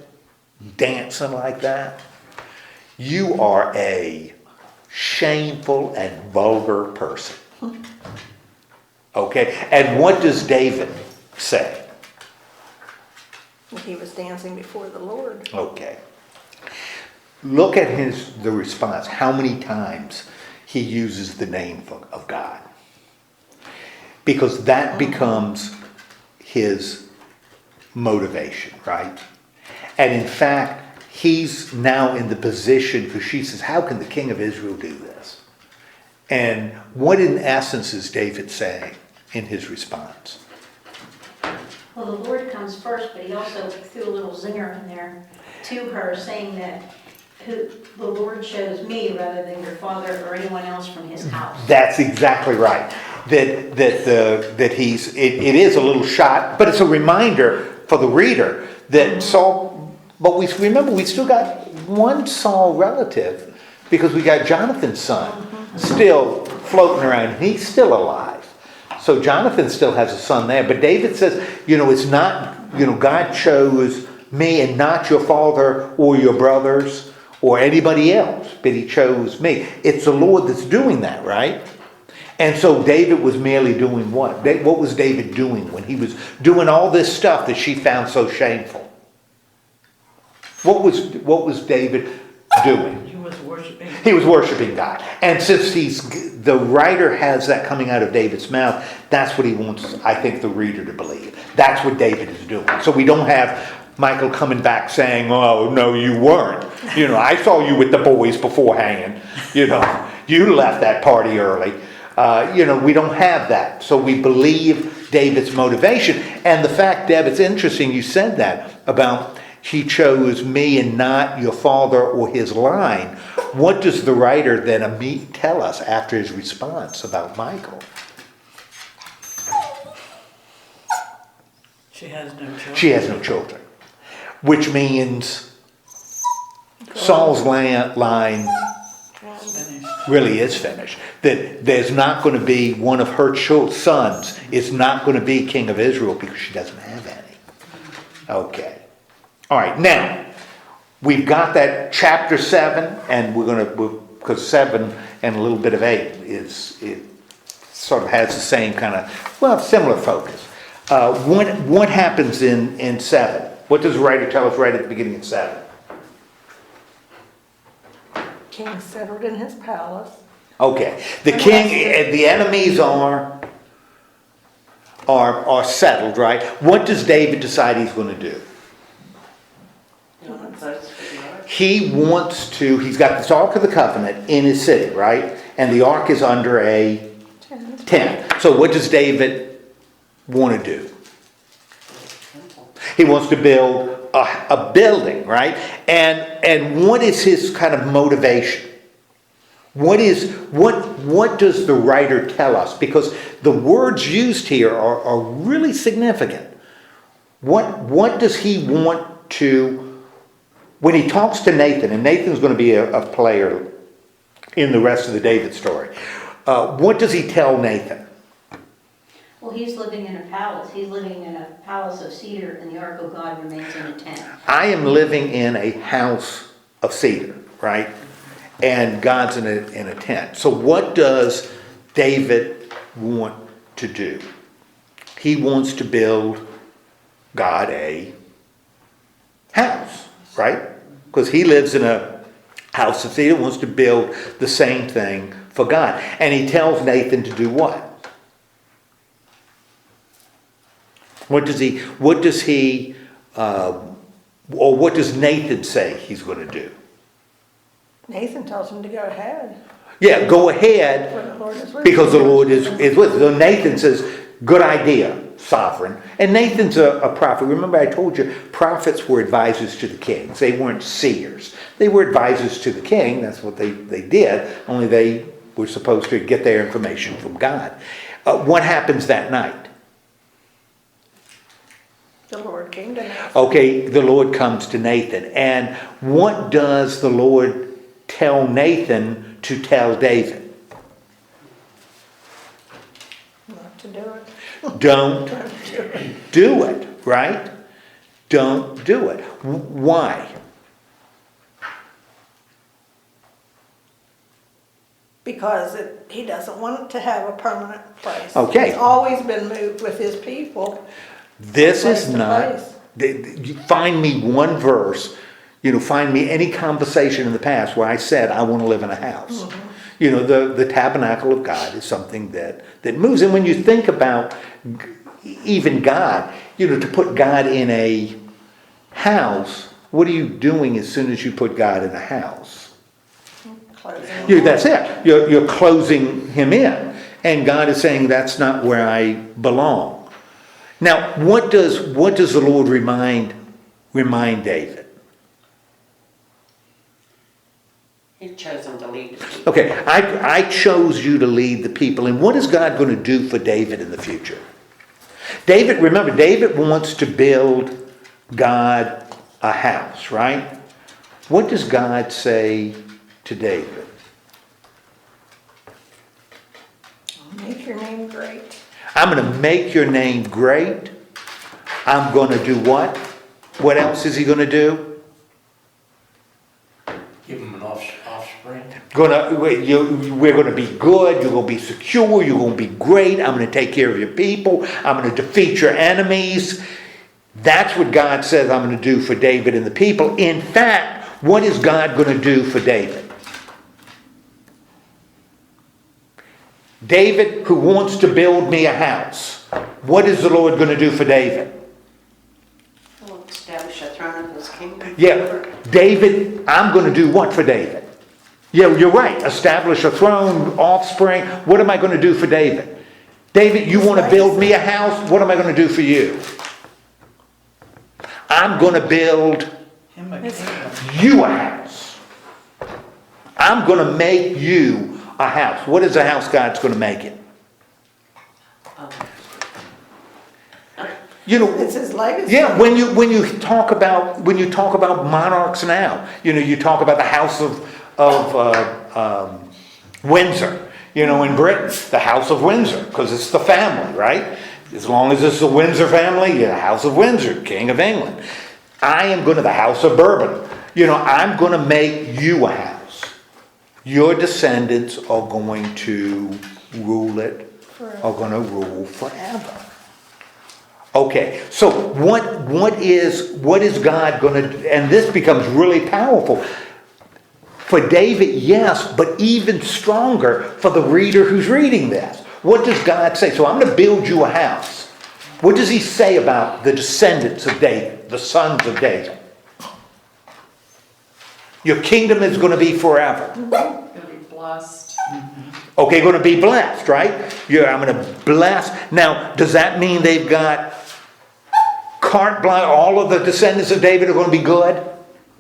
dancing like that. You are a shameful and vulgar person. Okay? And what does David say? He was dancing before the Lord. Okay. Look at the response. How many times he uses the name of God. Because that becomes his motivation, right? And in fact, he's now in the position, because she says, how can the king of Israel do this? And what in essence is David saying in his response? Well, the Lord comes first, but he also threw a little zinger in there to her, saying that who the Lord chose me rather than your father or anyone else from his house. That's exactly right. That he's, it is a little shot, but it's a reminder for the reader that Saul, but we remember we still got one Saul relative because we got Jonathan's son still floating around. He's still alive. So Jonathan still has a son there. But David says, it's not, God chose me and not your father or your brothers or anybody else, but he chose me. It's the Lord that's doing that, right? And so David was merely doing what? What was David doing when he was doing all this stuff that she found so shameful? What was David doing? He was worshiping. He was worshiping God. And since the writer has that coming out of David's mouth, that's what he wants, I think, the reader to believe. That's what David is doing. So we don't have Michael coming back saying, oh, no, you weren't. I saw you with the boys beforehand. You left that party early. We don't have that. So we believe David's motivation. And the fact, Deb, it's interesting you said that about he chose me and not your father or his line. What does the writer then tell us after his response about Michael? She has no children. She has no children. Which means Saul's line Finished. really is finished. That there's not going to be one of her sons is not going to be king of Israel because she doesn't have any. Okay. All right. Now, we've got that chapter 7, and because 7 and a little bit of 8 it sort of has the same kind of, similar focus. What happens in 7? What does the writer tell us right at the beginning of 7? King settled in his palace. Okay. The king, the enemies are settled, right? What does David decide he's going to do? He's got this Ark of the Covenant in his city, right? And the Ark is under a tent. So what does David want to do? He wants to build a building, right? And what is his kind of motivation? What does the writer tell us? Because the words used here are really significant. What does he want to, when he talks to Nathan, and Nathan's going to be a player in the rest of the David story, what does he tell Nathan? Well, he's living in a palace. He's living in a palace of cedar, and the Ark of God remains in a tent. I am living in a house of cedar, right? And God's in a tent. So what does David want to do? He wants to build God a house, right? Because he lives in a house of cedar, wants to build the same thing for God. And he tells Nathan to do what? What does Nathan say he's going to do? Nathan tells him to go ahead. Yeah, go ahead For the Lord is with because you. the Lord is with you. So Nathan says, good idea, sovereign. And Nathan's a prophet. Remember I told you, prophets were advisors to the kings. They weren't seers. They were advisors to the king. That's what they did. Only they were supposed to get their information from God. What happens that night? The Lord came to Nathan. Okay, the Lord comes to Nathan. And what does the Lord tell Nathan to tell David? Not to do it. Don't do it, right? Don't do it. Why? Because he doesn't want it to have a permanent place. Okay. It's always been moved with his people. This Place is to not, place. you find me one verse, find me any conversation in the past where I said I want to live in a house. Mm-hmm. The tabernacle of God is something that moves. And when you think about even God, to put God in a house, what are you doing as soon as you put God in a house? That's it. You're closing him in. And God is saying that's not where I belong. Now, what does the Lord remind David? He chose him to lead the people. Okay, I chose you to lead the people. And what is God going to do for David in the future? Remember, David wants to build God a house, right? What does God say to David? Make your name great. I'm going to make your name great. I'm going to do what? What else is he going to do? Give him an offspring. We're going to be good. You're going to be secure. You're going to be great. I'm going to take care of your people. I'm going to defeat your enemies. That's what God says I'm going to do for David and the people. In fact, what is God going to do for David? David, who wants to build me a house. What is the Lord going to do for David? He'll establish a throne of his kingdom. Yeah, David, I'm going to do what for David? Yeah, you're right. Establish a throne, offspring. What am I going to do for David? David, you want to build me a house? What am I going to do for you? I'm going to build Him a kingdom. you a house. I'm going to make you a house. What is a house God's going to make it? You know, It's his legacy. yeah, when you talk about monarchs now, you talk about the House of Windsor, in Britain, the House of Windsor, because it's the family, right? As long as it's the Windsor family, the House of Windsor, King of England. I am going to the House of Bourbon. I'm going to make you a house. Your descendants are going to rule it, are going to rule forever. Okay, so what is God going to do? And this becomes really powerful. For David, yes, but even stronger for the reader who's reading this. What does God say? So I'm going to build you a house. What does he say about the descendants of David, the sons of David? Your kingdom is going to be forever. Gonna be blessed. Okay, going to be blessed, right? I'm going to bless. Now, does that mean they've got carte blanche? All of the descendants of David are going to be good?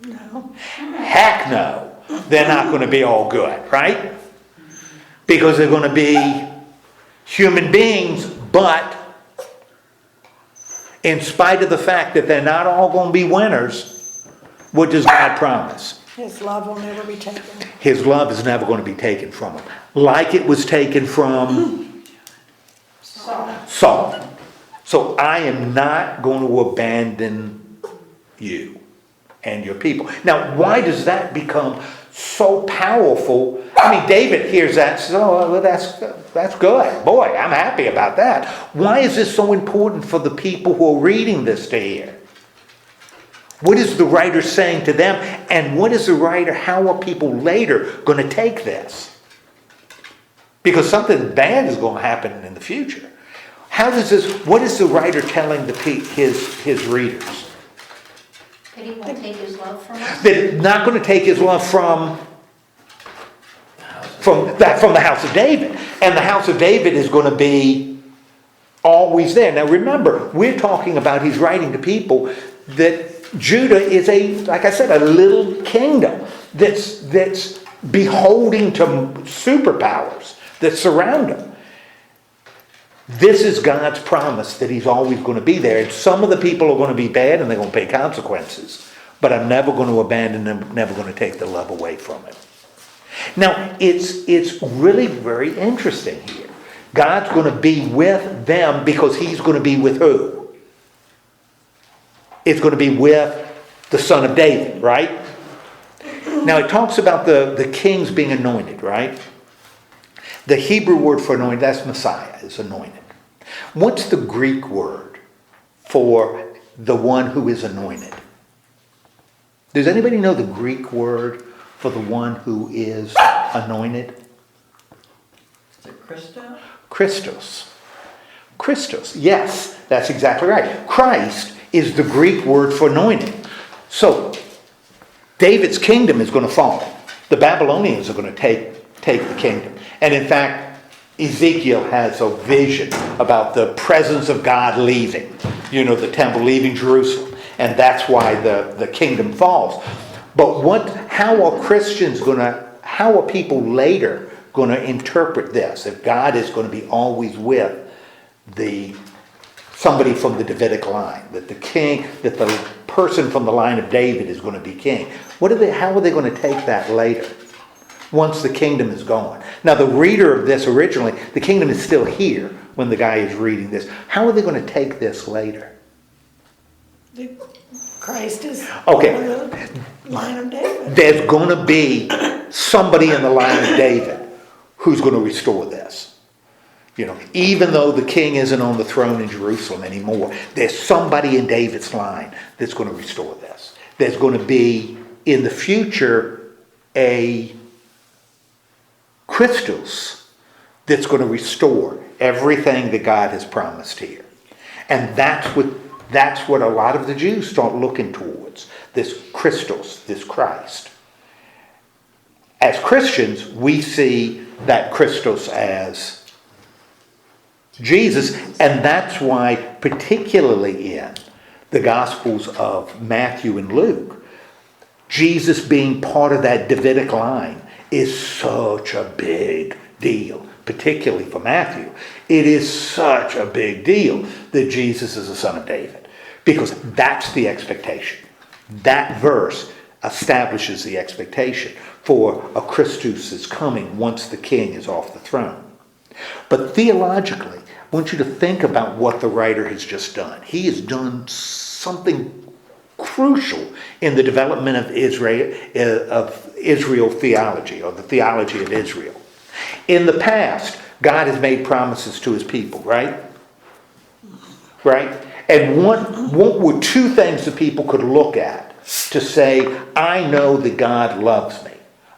No. Heck no. They're not going to be all good, right? Because they're going to be human beings, but in spite of the fact that they're not all going to be winners, what does God promise? His love will never be taken. His love is never going to be taken from him. Like it was taken from Saul. So I am not going to abandon you and your people. Now, why does that become so powerful? I mean, David hears that and says, oh, well, that's good. Boy, I'm happy about that. Why is this so important for the people who are reading this to hear? What is the writer saying to them? And what is the writer, how are people later going to take this? Because something bad is going to happen in the future. What is the writer telling his readers? That he won't take his love from us? That he's not going to take his love from the house of David. And the house of David is going to be always there. Now remember, we're talking about, he's writing to people that Judah is like I said, a little kingdom that's beholding to superpowers that surround him. This is God's promise that he's always going to be there. And some of the people are going to be bad and they're going to pay consequences. But I'm never going to abandon them, never going to take the love away from him. Now, it's really very interesting here. God's going to be with them because he's going to be with who? It's going to be with the son of David, right? Now, it talks about the kings being anointed, right? The Hebrew word for anointed, that's Messiah, is anointed. What's the Greek word for the one who is anointed? Does anybody know the Greek word for the one who is anointed? Is it Krista? Christos. Christos, yes, that's exactly right. Christ is the Greek word for anointing. So, David's kingdom is going to fall. The Babylonians are going to take the kingdom. And in fact, Ezekiel has a vision about the presence of God leaving, the temple leaving Jerusalem. And that's why the kingdom falls. But how are people later going to interpret this? If God is going to be always with somebody from the Davidic line, that the person from the line of David is going to be king. How are they going to take that later? Once the kingdom is gone. Now the reader of this originally, the kingdom is still here when the guy is reading this. How are they going to take this later? Christ is Okay. in the line of David. There's going to be somebody in the line of David who's going to restore this. Even though the king isn't on the throne in Jerusalem anymore, there's somebody in David's line that's going to restore this. There's going to be, in the future, a Christos that's going to restore everything that God has promised here. And that's what a lot of the Jews start looking towards, this Christos, this Christ. As Christians, we see that Christos as Jesus, and that's why, particularly in the Gospels of Matthew and Luke, Jesus being part of that Davidic line is such a big deal, particularly for Matthew. It is such a big deal that Jesus is the son of David, because that's the expectation. That verse establishes the expectation for a Christus is coming once the king is off the throne. But theologically, I want you to think about what the writer has just done. He has done something crucial in the development of Israel theology, or the theology of Israel. In the past, God has made promises to his people, right? Right? And what were two things that people could look at to say, I know that God loves me.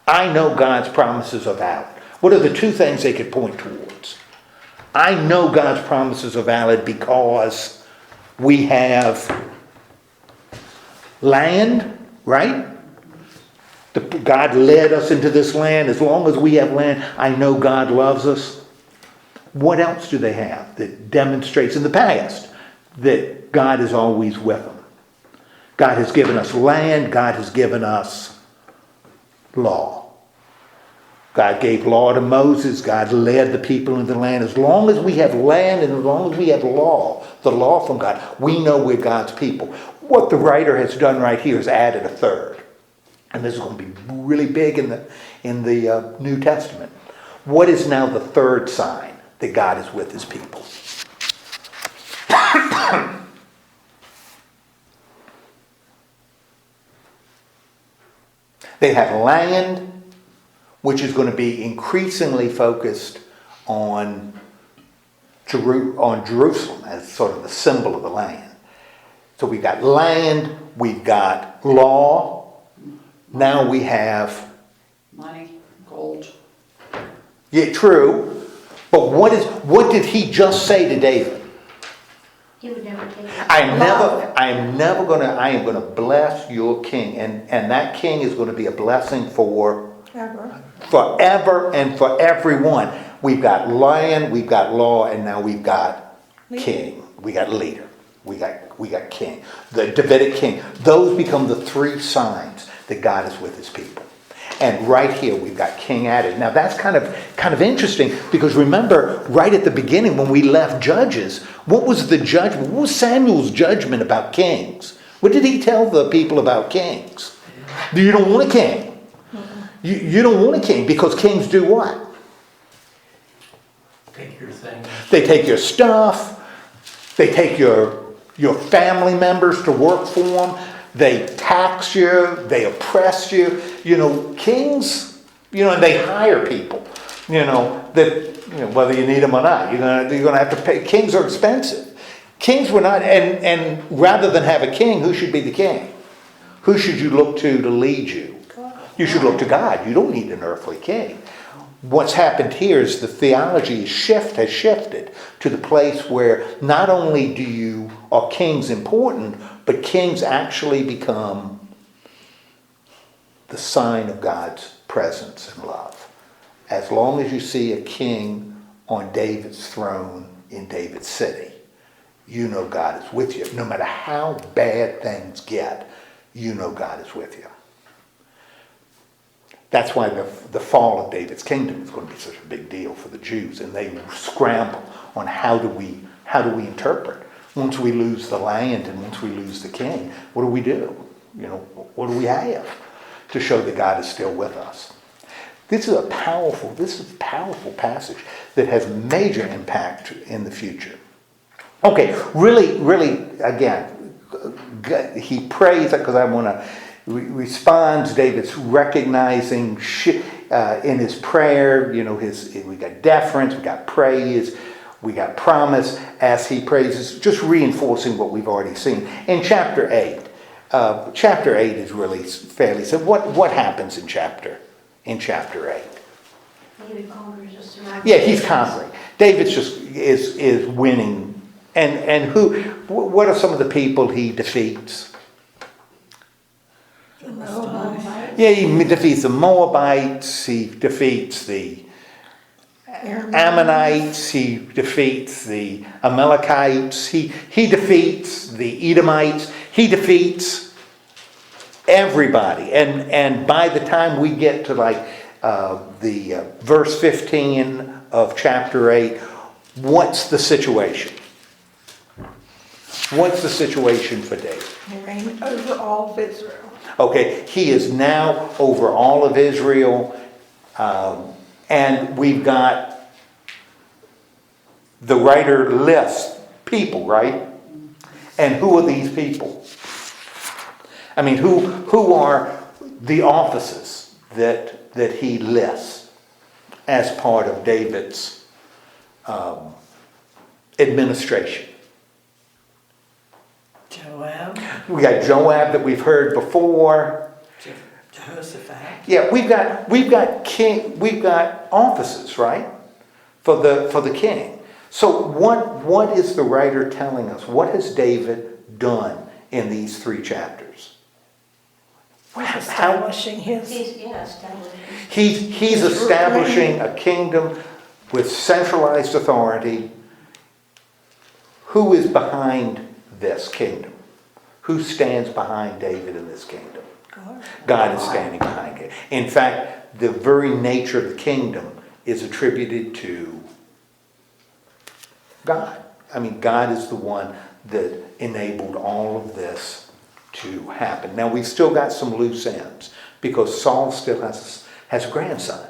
I know God's promises are valid. What are the two things they could point towards? I know God's promises are valid because we have land, right? God led us into this land. As long as we have land, I know God loves us. What else do they have that demonstrates in the past that God is always with them? God has given us land. God has given us law. God gave law to Moses. God led the people into the land. As long as we have land and as long as we have law, the law from God, we know we're God's people. What the writer has done right here is added a third. And this is going to be really big in the New Testament. What is now the third sign that God is with his people? They have land, which is going to be increasingly focused on Jerusalem as sort of the symbol of the land. So we've got land, we've got law, now we have... Money, gold. Yeah, true. But what did he just say to David? He would never take it. I am going to bless your king. And that king is going to be a blessing for forever and for everyone. We've got land, we've got law, and now we've got king. We got leader. We got king. The Davidic king. Those become the three signs that God is with his people. And right here we've got king added. Now that's kind of interesting, because remember right at the beginning when we left Judges, what was the judgment? What was Samuel's judgment about kings? What did he tell the people about kings? You don't want a king. You don't want a king, because kings do what? Take your things. They take your stuff. They take your family members to work for them. They tax you. They oppress you. Kings, and they hire people, whether you need them or not. You're gonna have to pay. Kings are expensive. Kings were not, and rather than have a king, who should be the king? Who should you look to lead you? You should look to God. You don't need an earthly king. What's happened here is the theology has shifted to the place where not only are kings important, but kings actually become the sign of God's presence and love. As long as you see a king on David's throne in David's city, you know God is with you. No matter how bad things get, you know God is with you. That's why the fall of David's kingdom is going to be such a big deal for the Jews, and they scramble on how do we interpret. Once we lose the land and once we lose the king, what do? What do we have to show that God is still with us? This is a powerful passage that has major impact in the future. Okay, really, again, he prays because I want to responds. David's recognizing in his prayer, we got deference, we got praise, we got promise as he praises, just reinforcing what we've already seen. In chapter 8 is really fairly simple. What happens in chapter 8? David conquers just enough. Yeah, he's conquering. David's just is winning. And what are some of the people he defeats? Yeah, he defeats the Moabites, he defeats the Ammonites, he defeats the Amalekites, he defeats the Edomites, he defeats everybody. And by the time we get to the verse 15 of chapter 8, what's the situation? What's the situation for David? He reigned over all of Israel. Okay, he is now over all of Israel, and we've got the writer lists people, right? And who are these people? I mean, who are the offices that he lists as part of David's administration? Joab, We got Joab that we've heard before. Jehoshaphat. Yeah, we've got offices, right? For the king. So what is the writer telling us? What has David done in these 3 chapters? Establishing his. He's establishing a kingdom with centralized authority. Who is behind this kingdom? Who stands behind David in this kingdom? God is standing behind it. In fact, the very nature of the kingdom is attributed to God. I mean, God is the one that enabled all of this to happen. Now, we've still got some loose ends because Saul still has a grandson.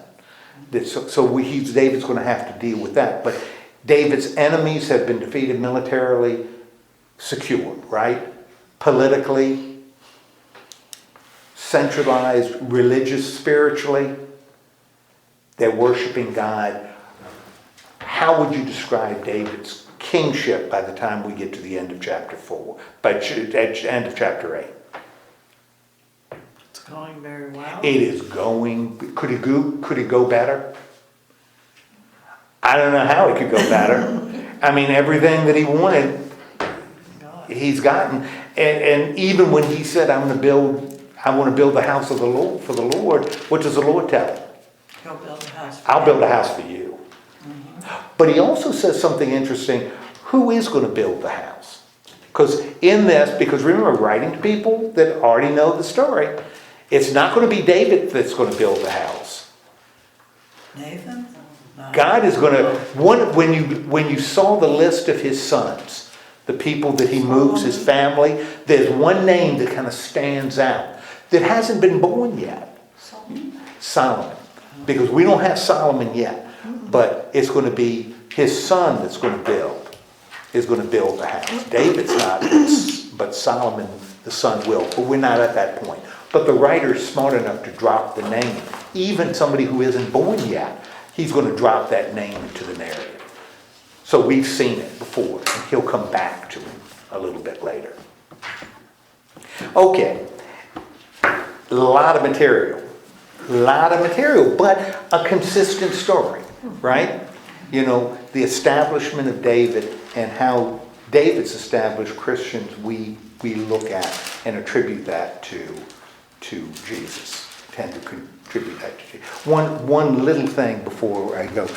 So David's going to have to deal with that. But David's enemies have been defeated militarily, secure, right? Politically, centralized, religious, spiritually. They're worshiping God. How would you describe David's kingship by the time we get to the end of chapter 4, by the end of chapter 8? It's going very well. It is going, could it go better? I don't know how it could go better. I mean, everything that he wanted, he's gotten. And even when he said, I want to build the house of the Lord for the Lord, what does the Lord tell him? He'll build a house. I'll build a house for you. But he also says something interesting. Who is going to build the house? Because remember, writing to people that already know the story, it's not going to be David that's going to build the house. Nathan? No. God is going to, when you saw the list of his sons, the people that he moves, his family, there's one name that kind of stands out that hasn't been born yet. Solomon. Because we don't have Solomon yet. But it's going to be his son that's going to build the house. David's not, but Solomon, the son, will. But we're not at that point. But the writer's smart enough to drop the name. Even somebody who isn't born yet, he's going to drop that name into the narrative. So we've seen it before, and he'll come back to it a little bit later. Okay. A lot of material, but a consistent story, right? The establishment of David and how David's established Christians, we look at and attribute that to Jesus. Tend to contribute that to Jesus. One little thing before I go.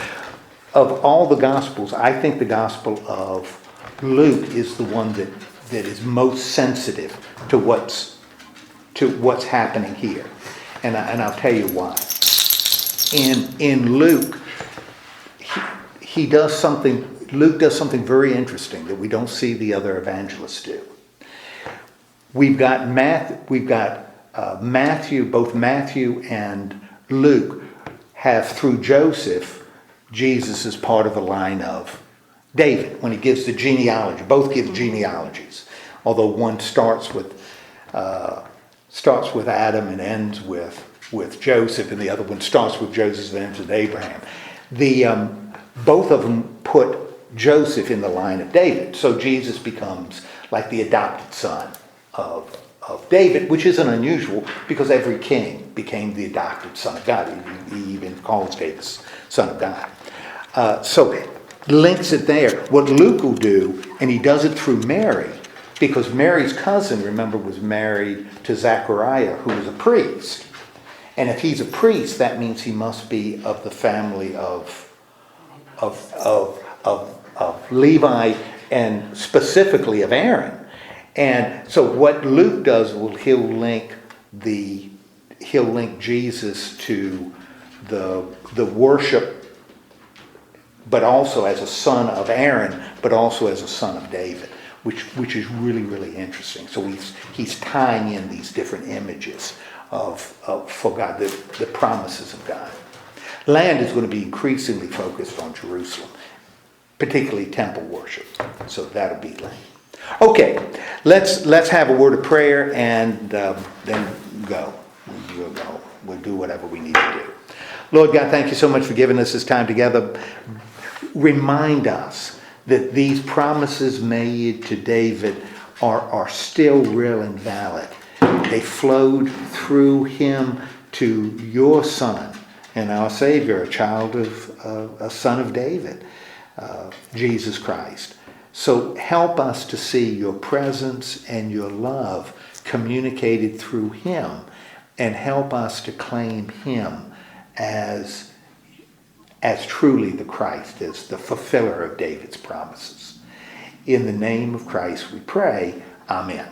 of all the Gospels, I think the Gospel of Luke is the one that is most sensitive to what's happening here. And I'll tell you why. In Luke, Luke does something very interesting that we don't see the other evangelists do. We've got Matthew, both Matthew and Luke have, through Joseph, Jesus is part of the line of David. When he gives the genealogy, both give genealogies, although one starts with Adam and ends with Joseph, and the other one starts with Joseph and ends with Abraham. Both of them put Joseph in the line of David, so Jesus becomes like the adopted son of David, which isn't unusual because every king became the adopted son of God. He even calls David son of God. So links it there. What Luke will do, and he does it through Mary, because Mary's cousin, remember, was married to Zechariah, who was a priest. And if he's a priest, that means he must be of the family of Levi, and specifically of Aaron. And so what Luke does, he'll link Jesus to the worship, but also as a son of Aaron, but also as a son of David, which is really, really interesting. So he's tying in these different images for God, the promises of God. Land is going to be increasingly focused on Jerusalem, particularly temple worship. So that'll be land. Okay, let's have a word of prayer and then go. We'll do whatever we need to do. Lord God, thank you so much for giving us this time together. Remind us that these promises made to David are still real and valid. They flowed through him to your Son and our Savior, a child of a son of David, Jesus Christ. So help us to see your presence and your love communicated through him, and help us to claim him as truly the Christ, as the fulfiller of David's promises. In the name of Christ we pray, amen.